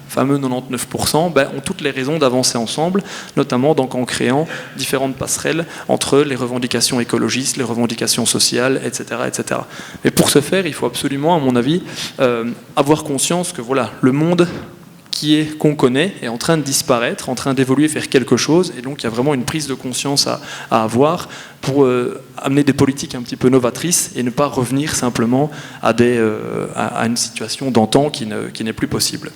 fameux 99%, ont toutes les raisons d'avancer ensemble, notamment donc en créant différentes passerelles entre les revendications écologistes, les revendications sociales, etc., etc. Mais pour ce faire, il faut absolument, à mon avis, avoir conscience que le monde qu'on connaît est en train de disparaître, en train d'évoluer vers quelque chose, et donc il y a vraiment une prise de conscience à avoir pour amener des politiques un petit peu novatrices et ne pas revenir simplement à une situation d'antan qui n'est plus possible.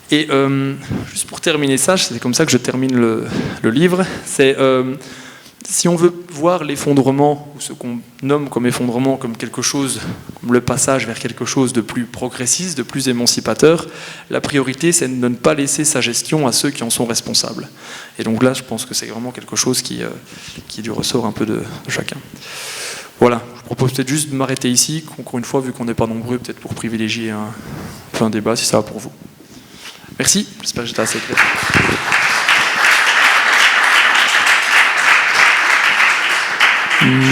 Et juste pour terminer ça, c'est comme ça que je termine le livre, c'est si on veut voir l'effondrement, ou ce qu'on nomme comme effondrement, comme quelque chose, comme le passage vers quelque chose de plus progressiste, de plus émancipateur, la priorité, c'est de ne pas laisser sa gestion à ceux qui en sont responsables. Et donc là, je pense que c'est vraiment quelque chose qui est du ressort un peu de chacun. Voilà, je propose peut-être juste de m'arrêter ici, encore une fois, vu qu'on n'est pas nombreux, peut-être pour privilégier un peu un débat, si ça va pour vous. Merci, j'espère que j'étais assez clair.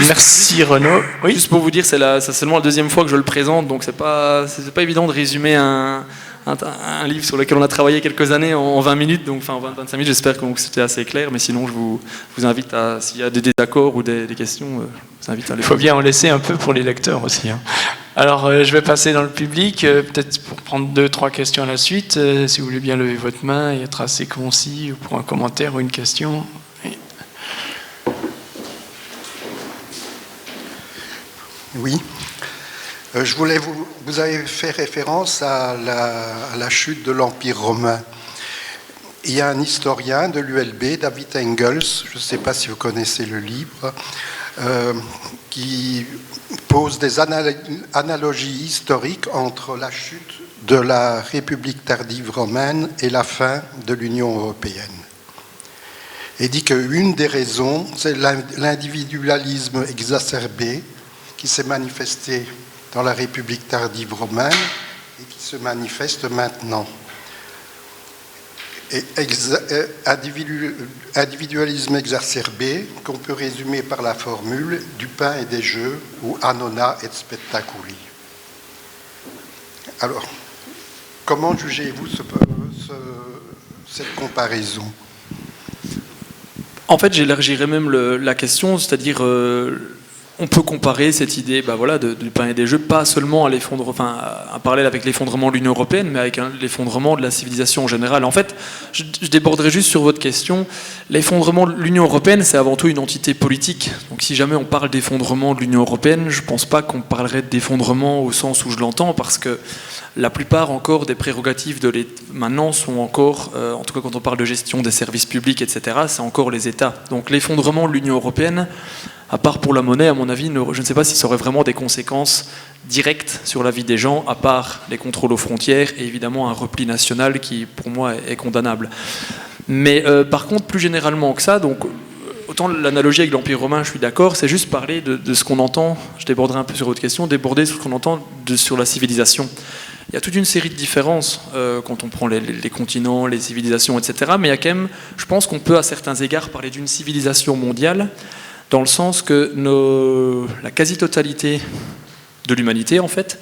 Merci Renaud. Oui. Juste pour vous dire, c'est seulement la deuxième fois que je le présente, donc c'est pas évident de résumer un un livre sur lequel on a travaillé quelques années en 20 minutes, donc enfin en 25 minutes, j'espère que c'était assez clair, mais sinon je vous invite à, s'il y a des désaccords ou des questions, je vous invite à les poser. Il faut bien en laisser un peu pour les lecteurs aussi. Hein. Alors je vais passer dans le public, peut-être pour prendre 2-3 questions à la suite, si vous voulez bien lever votre main et être assez concis, ou pour un commentaire ou une question. Oui. Je voulais vous avez fait référence à la chute de l'Empire romain. Il y a un historien de l'ULB, David Engels, je ne sais pas si vous connaissez le livre, qui pose des analogies historiques entre la chute de la République tardive romaine et la fin de l'Union européenne. Et dit qu'une des raisons, c'est l'individualisme exacerbé qui s'est manifesté dans la République tardive romaine et qui se manifeste maintenant. Et individualisme exacerbé qu'on peut résumer par la formule du pain et des jeux ou annona et spectaculi. Alors, comment jugez-vous cette comparaison ? En fait, j'élargirais même la question, c'est-à-dire on peut comparer cette idée du pain et des jeux, pas seulement à parallèle avec l'effondrement de l'Union européenne, mais avec l'effondrement de la civilisation en général. En fait, je déborderai juste sur votre question. L'effondrement de l'Union européenne, c'est avant tout une entité politique. Donc si jamais on parle d'effondrement de l'Union européenne, je ne pense pas qu'on parlerait d'effondrement au sens où je l'entends, parce que la plupart encore des prérogatives de l'État maintenant sont encore, en tout cas quand on parle de gestion des services publics, etc., c'est encore les États. Donc l'effondrement de l'Union européenne, à part pour la monnaie, à mon avis, je ne sais pas si ça aurait vraiment des conséquences directes sur la vie des gens, à part les contrôles aux frontières et évidemment un repli national qui, pour moi, est condamnable. Mais par contre, plus généralement que ça, donc autant l'analogie avec l'Empire romain, je suis d'accord, c'est juste parler de ce qu'on entend, je déborderai un peu sur votre question, déborder sur ce qu'on entend sur la civilisation. Il y a toute une série de différences quand on prend les continents, les civilisations, etc. Mais il y a quand même, je pense qu'on peut à certains égards parler d'une civilisation mondiale, dans le sens que la quasi-totalité de l'humanité, en fait,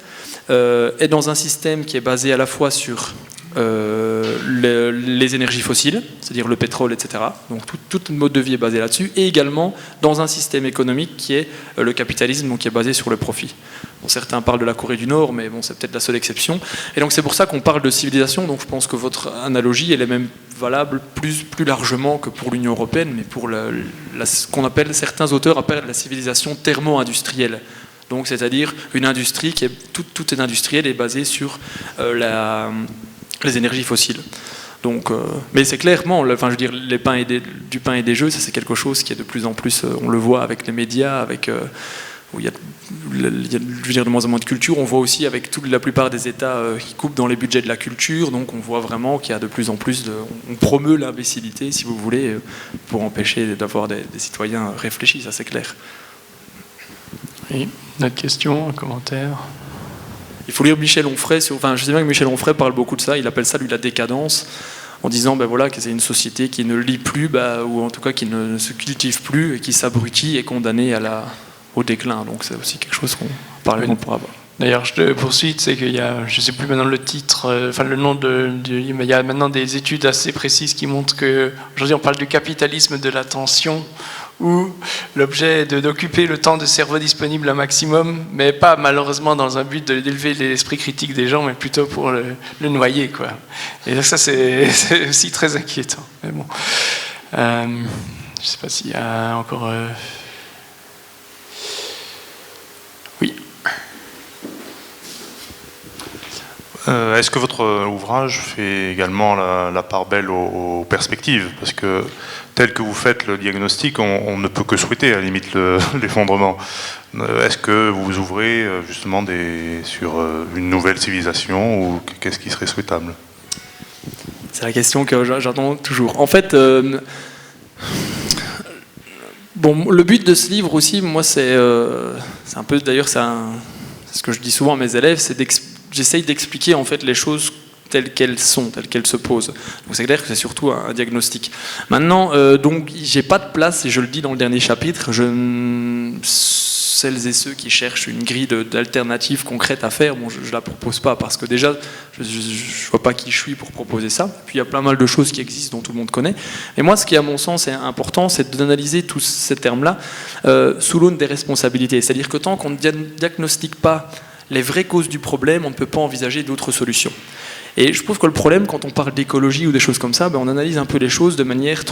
est dans un système qui est basé à la fois sur les énergies fossiles, c'est-à-dire le pétrole, etc. Donc tout le mode de vie est basé là-dessus, et également dans un système économique qui est le capitalisme, donc qui est basé sur le profit. Bon, certains parlent de la Corée du Nord, mais bon, c'est peut-être la seule exception. Et donc c'est pour ça qu'on parle de civilisation, donc je pense que votre analogie, elle est même valable plus largement que pour l'Union européenne, mais pour ce qu'on appelle, certains auteurs appellent la civilisation thermo-industrielle. Donc c'est-à-dire une industrie qui est, toute une industrielle est basée sur les énergies fossiles. Donc, mais c'est clairement, je veux dire, du pain et des jeux, ça c'est quelque chose qui est de plus en plus, on le voit avec les médias, où il y a de moins en moins de culture. On voit aussi avec la plupart des États qui coupent dans les budgets de la culture, donc on voit vraiment qu'il y a de plus en plus on promeut l'imbécilité, si vous voulez, pour empêcher d'avoir des citoyens réfléchis, ça c'est clair. Oui, une autre question, un commentaire? Il faut lire Michel Onfray, je sais bien que Michel Onfray parle beaucoup de ça, il appelle ça lui la décadence, en disant que c'est une société qui ne lit plus, ou en tout cas qui ne se cultive plus, et qui s'abrutit et est condamnée au déclin. Donc c'est aussi quelque chose qu'on pourra voir. D'ailleurs, je te poursuis, c'est qu'il y a, je ne sais plus maintenant le titre, le nom mais il y a maintenant des études assez précises qui montrent que, aujourd'hui on parle du capitalisme de l'attention, où l'objet est d'occuper le temps de cerveau disponible un maximum, mais pas malheureusement dans un but d'élever l'esprit critique des gens, mais plutôt pour le noyer, quoi. Et donc ça, c'est aussi très inquiétant. Mais bon, je ne sais pas s'il y a encore... Oui. Est-ce que votre ouvrage fait également la part belle aux perspectives? Parce que tel que vous faites le diagnostic, on ne peut que souhaiter à la limite l'effondrement. Est-ce que vous ouvrez justement sur une nouvelle civilisation, ou qu'est-ce qui serait souhaitable? C'est la question que j'entends toujours. En fait, le but de ce livre aussi, moi, c'est un peu, d'ailleurs, c'est ce que je dis souvent à mes élèves, c'est j'essaye d'expliquer en fait les choses telles qu'elles sont, telles qu'elles se posent. Donc c'est clair que c'est surtout un diagnostic. Maintenant, donc j'ai pas de place, et je le dis dans le dernier chapitre, celles et ceux qui cherchent une grille d'alternatives concrètes à faire, bon, je ne la propose pas parce que déjà, je ne vois pas qui je suis pour proposer ça. Puis il y a plein mal de choses qui existent dont tout le monde connaît. Et moi, ce qui à mon sens est important, c'est d'analyser tous ces termes-là sous l'aune des responsabilités. C'est-à-dire que tant qu'on ne diagnostique pas les vraies causes du problème, on ne peut pas envisager d'autres solutions. Et je trouve que le problème, quand on parle d'écologie ou des choses comme ça, on analyse un peu les choses de manière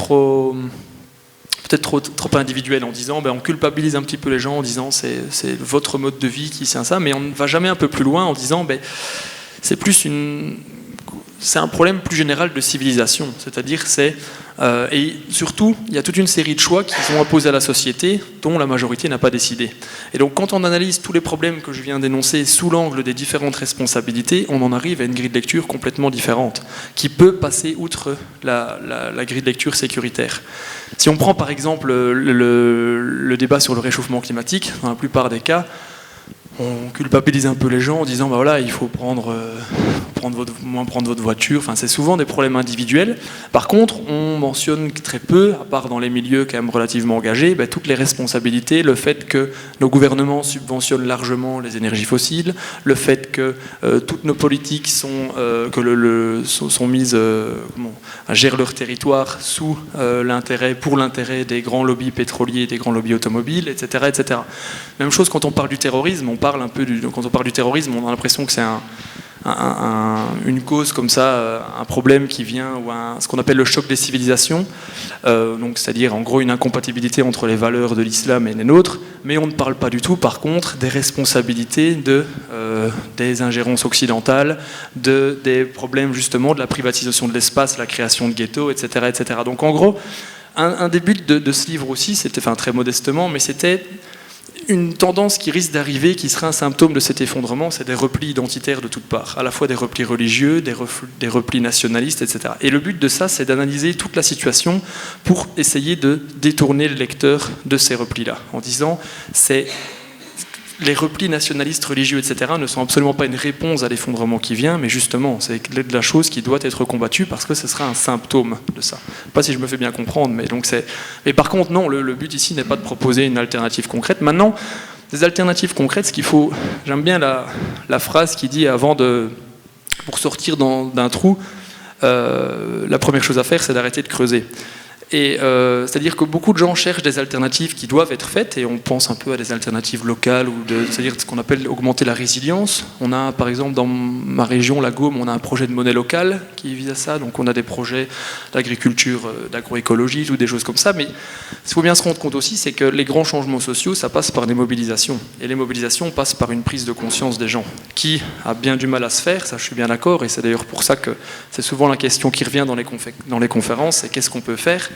peut-être trop individuelle, en disant, on culpabilise un petit peu les gens en disant c'est votre mode de vie qui c'est ça, mais on ne va jamais un peu plus loin en disant c'est un problème plus général de civilisation, c'est-à-dire et surtout il y a toute une série de choix qui sont imposés à la société dont la majorité n'a pas décidé. Et donc quand on analyse tous les problèmes que je viens d'énoncer sous l'angle des différentes responsabilités, on en arrive à une grille de lecture complètement différente, qui peut passer outre la grille de lecture sécuritaire. Si on prend par exemple le débat sur le réchauffement climatique, dans la plupart des cas, on culpabilise un peu les gens en disant voilà, il faut moins prendre votre voiture. Enfin, c'est souvent des problèmes individuels. Par contre, on mentionne très peu, à part dans les milieux quand même relativement engagés, toutes les responsabilités, le fait que nos gouvernements subventionnent largement les énergies fossiles, le fait que toutes nos politiques sont mises gèrent leur territoire sous pour l'intérêt des grands lobbies pétroliers, des grands lobbies automobiles, etc., etc. Même chose quand on parle du terrorisme. Quand on parle du terrorisme, on a l'impression que c'est une cause comme ça, un problème qui vient, ou ce qu'on appelle le choc des civilisations, donc c'est-à-dire en gros une incompatibilité entre les valeurs de l'islam et les nôtres, mais on ne parle pas du tout par contre des responsabilités des ingérences occidentales, des problèmes justement de la privatisation de l'espace, la création de ghettos, etc., etc. Donc en gros, un des buts de ce livre aussi, c'était, très modestement, mais c'était une tendance qui risque d'arriver, qui serait un symptôme de cet effondrement, c'est des replis identitaires de toutes parts, à la fois des replis religieux, des replis nationalistes, etc. Et le but de ça, c'est d'analyser toute la situation pour essayer de détourner le lecteur de ces replis-là, en disant les replis nationalistes, religieux, etc. ne sont absolument pas une réponse à l'effondrement qui vient, mais justement, c'est de la chose qui doit être combattue parce que ce sera un symptôme de ça. Je ne sais pas si je me fais bien comprendre, mais par contre, non, le but ici n'est pas de proposer une alternative concrète. Maintenant, des alternatives concrètes, ce qu'il faut... J'aime bien la phrase qui dit pour sortir d'un trou, la première chose à faire, c'est d'arrêter de creuser. Et c'est-à-dire que beaucoup de gens cherchent des alternatives qui doivent être faites, et on pense un peu à des alternatives locales, c'est-à-dire ce qu'on appelle augmenter la résilience. On a par exemple dans ma région, la Gaume, on a un projet de monnaie locale qui vise à ça, donc on a des projets d'agriculture, d'agroécologie, ou des choses comme ça, mais ce qu'il faut bien se rendre compte aussi, c'est que les grands changements sociaux, ça passe par des mobilisations, et les mobilisations passent par une prise de conscience des gens, qui a bien du mal à se faire, ça je suis bien d'accord, et c'est d'ailleurs pour ça que c'est souvent la question qui revient dans les conférences, c'est qu'est-ce qu'on peut faire.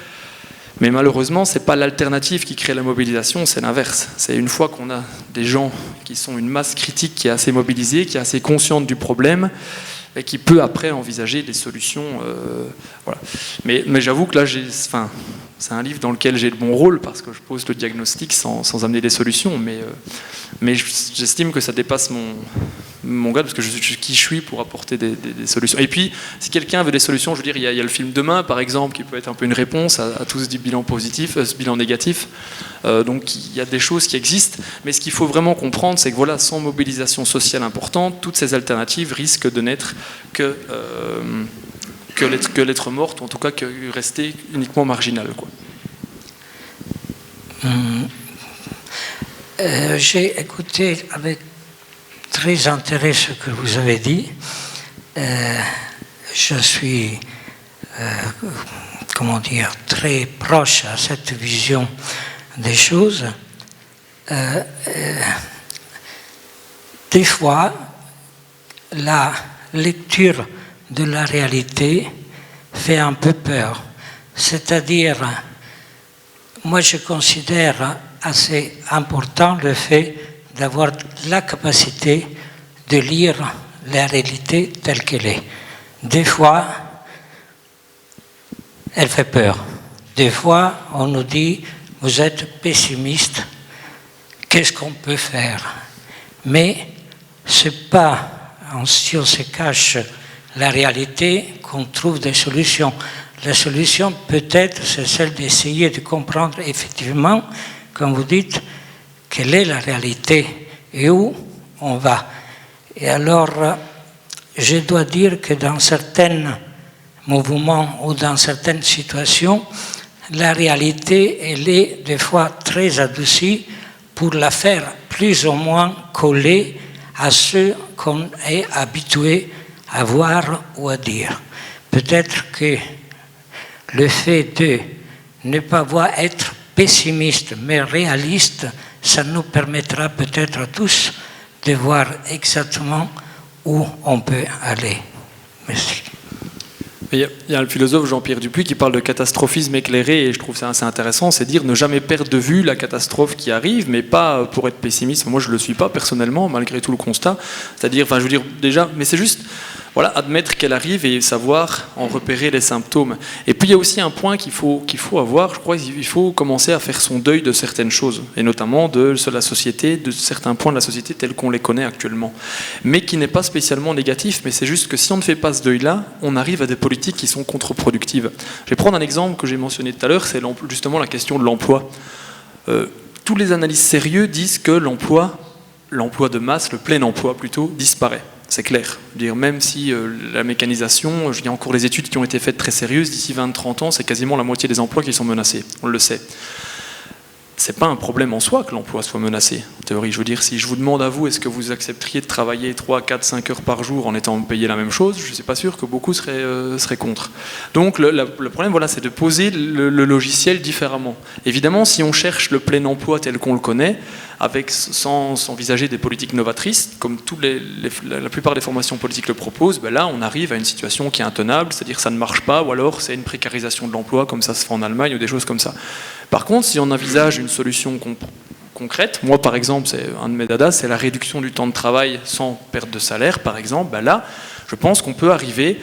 Mais malheureusement, ce n'est pas l'alternative qui crée la mobilisation, c'est l'inverse. C'est une fois qu'on a des gens qui sont une masse critique qui est assez mobilisée, qui est assez consciente du problème, et qui peut après envisager des solutions. Voilà. Mais j'avoue que là, c'est un livre dans lequel j'ai le bon rôle, parce que je pose le diagnostic sans amener des solutions. Mais j'estime que ça dépasse mon gars, parce que je suis qui je suis pour apporter des solutions. Et puis, si quelqu'un veut des solutions, je veux dire, il y a le film Demain, par exemple, qui peut être un peu une réponse à tout ce bilan positif, ce bilan négatif. Donc, il y a des choses qui existent. Mais ce qu'il faut vraiment comprendre, c'est que voilà, sans mobilisation sociale importante, toutes ces alternatives risquent de n'être que l'être morte, ou en tout cas que rester uniquement marginal, quoi. J'ai écouté avec très intérêt ce que vous avez dit. Je suis, très proche à cette vision des choses. Des fois, la lecture de la réalité fait un peu peur. C'est-à-dire, moi je considère assez important le fait d'avoir la capacité de lire la réalité telle qu'elle est. Des fois, elle fait peur. Des fois, on nous dit, vous êtes pessimiste, qu'est-ce qu'on peut faire? Mais c'est pas si on se cache la réalité qu'on trouve des solutions. La solution, peut-être, c'est celle d'essayer de comprendre effectivement, comme vous dites, quelle est la réalité et où on va. Et alors, je dois dire que dans certains mouvements ou dans certaines situations, la réalité, elle est des fois très adoucie pour la faire plus ou moins coller à ce qu'on est habitué à voir ou à dire. Peut-être que le fait de ne pas être pessimiste mais réaliste, ça nous permettra peut-être à tous de voir exactement où on peut aller. Merci. Il y a le philosophe Jean-Pierre Dupuy qui parle de catastrophisme éclairé, et je trouve ça assez intéressant, c'est dire ne jamais perdre de vue la catastrophe qui arrive, mais pas pour être pessimiste. Moi je ne le suis pas personnellement, malgré tout le constat. C'est-à-dire, je veux dire déjà, mais c'est juste admettre qu'elle arrive et savoir en repérer les symptômes. Et puis il y a aussi un point qu'il faut avoir, je crois qu'il faut commencer à faire son deuil de certaines choses, et notamment de la société, de certains points de la société tels qu'on les connaît actuellement. Mais qui n'est pas spécialement négatif, mais c'est juste que si on ne fait pas ce deuil-là, on arrive à des politiques qui sont contre-productives. Je vais prendre un exemple que j'ai mentionné tout à l'heure, c'est justement la question de l'emploi. Tous les analystes sérieux disent que l'emploi de masse, le plein emploi plutôt, disparaît. C'est clair. Même si la mécanisation, il y a encore des études qui ont été faites très sérieuses, d'ici 20-30 ans, c'est quasiment la moitié des emplois qui sont menacés. On le sait. C'est pas un problème en soi que l'emploi soit menacé, en théorie. Je veux dire, si je vous demande à vous, est-ce que vous accepteriez de travailler 3, 4, 5 heures par jour en étant payé la même chose, je ne suis pas sûr que beaucoup seraient contre. Donc le problème, c'est de poser le logiciel différemment. Évidemment, si on cherche le plein emploi tel qu'on le connaît, sans envisager des politiques novatrices, comme la plupart des formations politiques le proposent, là on arrive à une situation qui est intenable, c'est-à-dire que ça ne marche pas, ou alors c'est une précarisation de l'emploi, comme ça se fait en Allemagne, ou des choses comme ça. Par contre, si on envisage une solution concrète, moi par exemple, c'est un de mes dadas, c'est la réduction du temps de travail sans perte de salaire, par exemple, là, je pense qu'on peut arriver,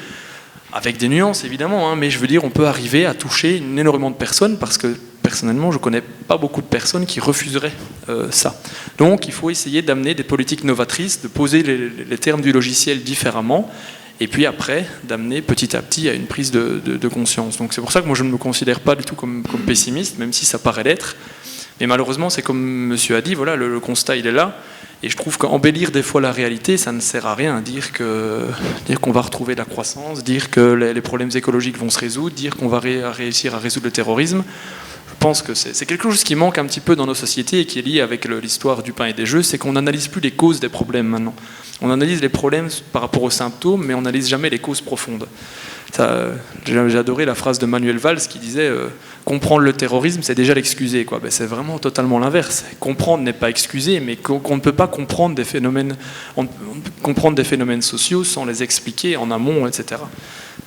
avec des nuances évidemment, mais je veux dire, on peut arriver à toucher énormément de personnes, parce que personnellement, je ne connais pas beaucoup de personnes qui refuseraient ça. Donc, il faut essayer d'amener des politiques novatrices, de poser les termes du logiciel différemment, et puis après, d'amener petit à petit à une prise de conscience. Donc, c'est pour ça que moi, je ne me considère pas du tout comme pessimiste, même si ça paraît l'être. Mais malheureusement, c'est comme monsieur a dit, le constat, il est là. Et je trouve qu'embellir des fois la réalité, ça ne sert à rien. Dire qu'on va retrouver de la croissance, dire que les problèmes écologiques vont se résoudre, dire qu'on va réussir à résoudre le terrorisme. Je pense que c'est quelque chose qui manque un petit peu dans nos sociétés et qui est lié avec l'histoire du pain et des jeux, c'est qu'on n'analyse plus les causes des problèmes maintenant. On analyse les problèmes par rapport aux symptômes, mais on n'analyse jamais les causes profondes. J'ai adoré la phrase de Manuel Valls qui disait comprendre le terrorisme, c'est déjà l'excuser. C'est vraiment totalement l'inverse. Comprendre n'est pas excuser, mais qu'on ne peut pas comprendre des phénomènes sociaux sans les expliquer en amont, etc.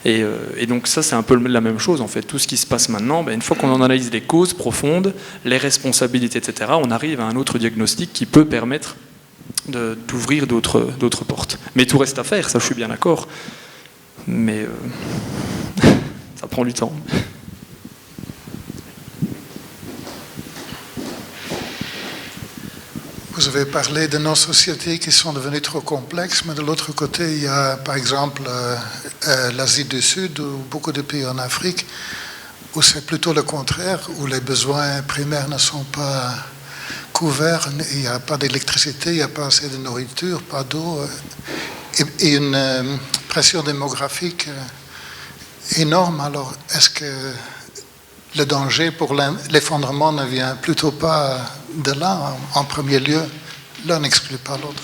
Et donc ça, c'est un peu la même chose en fait. Tout ce qui se passe maintenant, une fois qu'on en analyse les causes profondes, les responsabilités, etc., on arrive à un autre diagnostic qui peut permettre d'ouvrir d'autres portes. Mais tout reste à faire, ça je suis bien d'accord. Mais ça prend du temps. Vous avez parlé de nos sociétés qui sont devenues trop complexes, mais de l'autre côté, il y a par exemple l'Asie du Sud ou beaucoup de pays en Afrique où c'est plutôt le contraire, où les besoins primaires ne sont pas couverts, il n'y a pas d'électricité, il n'y a pas assez de nourriture, pas d'eau, et une pression démographique énorme. Alors, est-ce que le danger pour l'effondrement ne vient plutôt pas de là, en premier lieu? L'un n'exclut pas l'autre.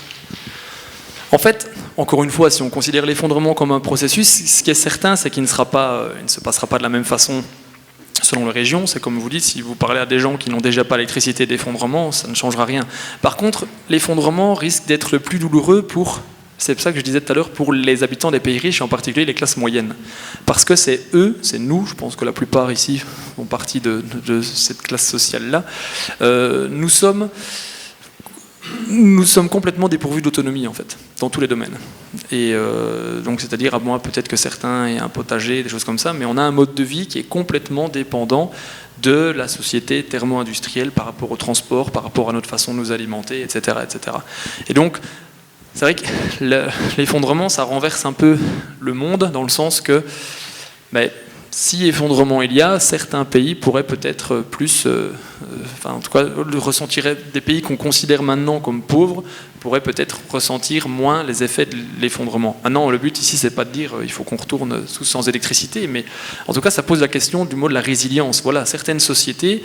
En fait, encore une fois, si on considère l'effondrement comme un processus, ce qui est certain, c'est qu'il ne se passera pas de la même façon selon les régions. C'est comme vous dites, si vous parlez à des gens qui n'ont déjà pas l'électricité d'effondrement, ça ne changera rien. Par contre, l'effondrement risque d'être le plus douloureux c'est ça que je disais tout à l'heure, pour les habitants des pays riches, et en particulier les classes moyennes. Parce que c'est nous, je pense que la plupart ici font partie de cette classe sociale-là, nous sommes complètement dépourvus d'autonomie, en fait, dans tous les domaines. Et donc, c'est-à-dire, à moins peut-être que certains aient un potager, des choses comme ça, mais on a un mode de vie qui est complètement dépendant de la société thermo-industrielle par rapport au transport, par rapport à notre façon de nous alimenter, etc. etc. Et donc, c'est vrai que l'effondrement, ça renverse un peu le monde, dans le sens que si effondrement il y a, certains pays pourraient peut-être plus, en tout cas, le ressentiraient, des pays qu'on considère maintenant comme pauvres, pourraient peut-être ressentir moins les effets de l'effondrement. Maintenant, le but ici, c'est pas de dire il faut qu'on retourne tous sans électricité, mais en tout cas, ça pose la question du mot de la résilience. Voilà, certaines sociétés,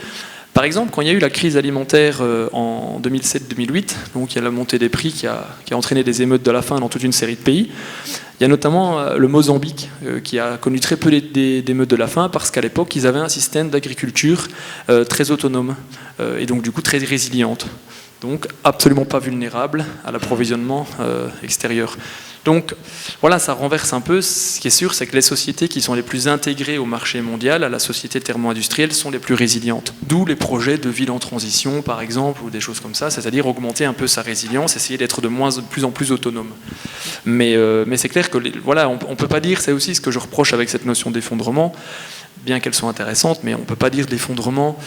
par exemple, quand il y a eu la crise alimentaire en 2007-2008, donc il y a la montée des prix qui a entraîné des émeutes de la faim dans toute une série de pays. Il y a notamment le Mozambique qui a connu très peu d'émeutes de la faim parce qu'à l'époque, ils avaient un système d'agriculture très autonome et donc du coup très résiliente. Donc absolument pas vulnérable à l'approvisionnement extérieur. Donc voilà, ça renverse un peu. Ce qui est sûr, c'est que les sociétés qui sont les plus intégrées au marché mondial, à la société thermo-industrielle, sont les plus résilientes. D'où les projets de ville en transition, par exemple, ou des choses comme ça, c'est-à-dire augmenter un peu sa résilience, essayer d'être de plus en plus autonome. Mais c'est clair que voilà, on ne peut pas dire, c'est aussi ce que je reproche avec cette notion d'effondrement, bien qu'elle soit intéressante, mais on ne peut pas dire l'effondrement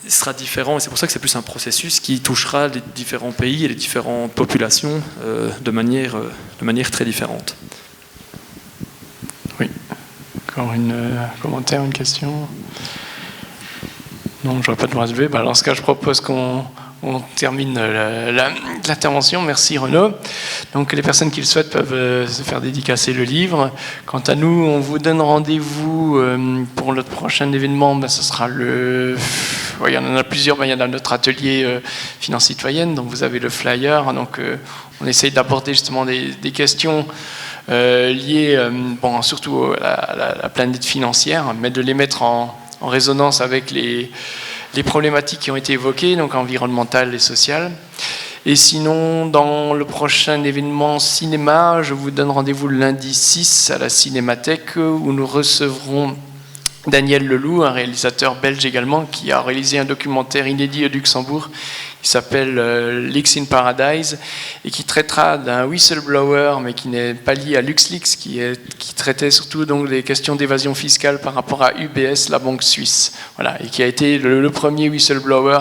sera différent, et c'est pour ça que c'est plus un processus qui touchera les différents pays et les différentes populations de manière très différente. Oui. Encore un commentaire, une question? Non, je ne vois pas de droit levé. Dans ce cas, je propose qu'on termine l'intervention. Merci Renaud. Donc les personnes qui le souhaitent peuvent se faire dédicacer le livre. Quant à nous, on vous donne rendez-vous pour notre prochain événement. Ce sera il y en a plusieurs. Il y en a notre atelier Finance citoyenne, donc vous avez le flyer. Donc on essaye d'aborder justement des questions liées surtout à la planète financière, mais de les mettre en résonance avec les problématiques qui ont été évoquées, donc environnementales et sociales. Et sinon, dans le prochain événement cinéma, je vous donne rendez-vous le lundi 6 à la Cinémathèque, où nous recevrons Daniel Leloup, un réalisateur belge également, qui a réalisé un documentaire inédit au Luxembourg qui s'appelle Leaks in Paradise et qui traitera d'un whistleblower, mais qui n'est pas lié à LuxLeaks, qui traitait surtout donc des questions d'évasion fiscale par rapport à UBS, la banque suisse. Voilà, et qui a été le premier whistleblower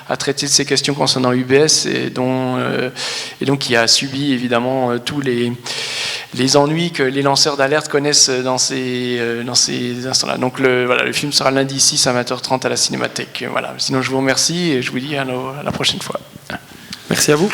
à traiter de ces questions concernant UBS et donc qui a subi évidemment tous les ennuis que les lanceurs d'alerte connaissent dans ces instants-là. Donc le film sera lundi 6 à 20h30 à la Cinémathèque. Voilà. Sinon, je vous remercie et je vous dis à la prochaine fois. Merci à vous.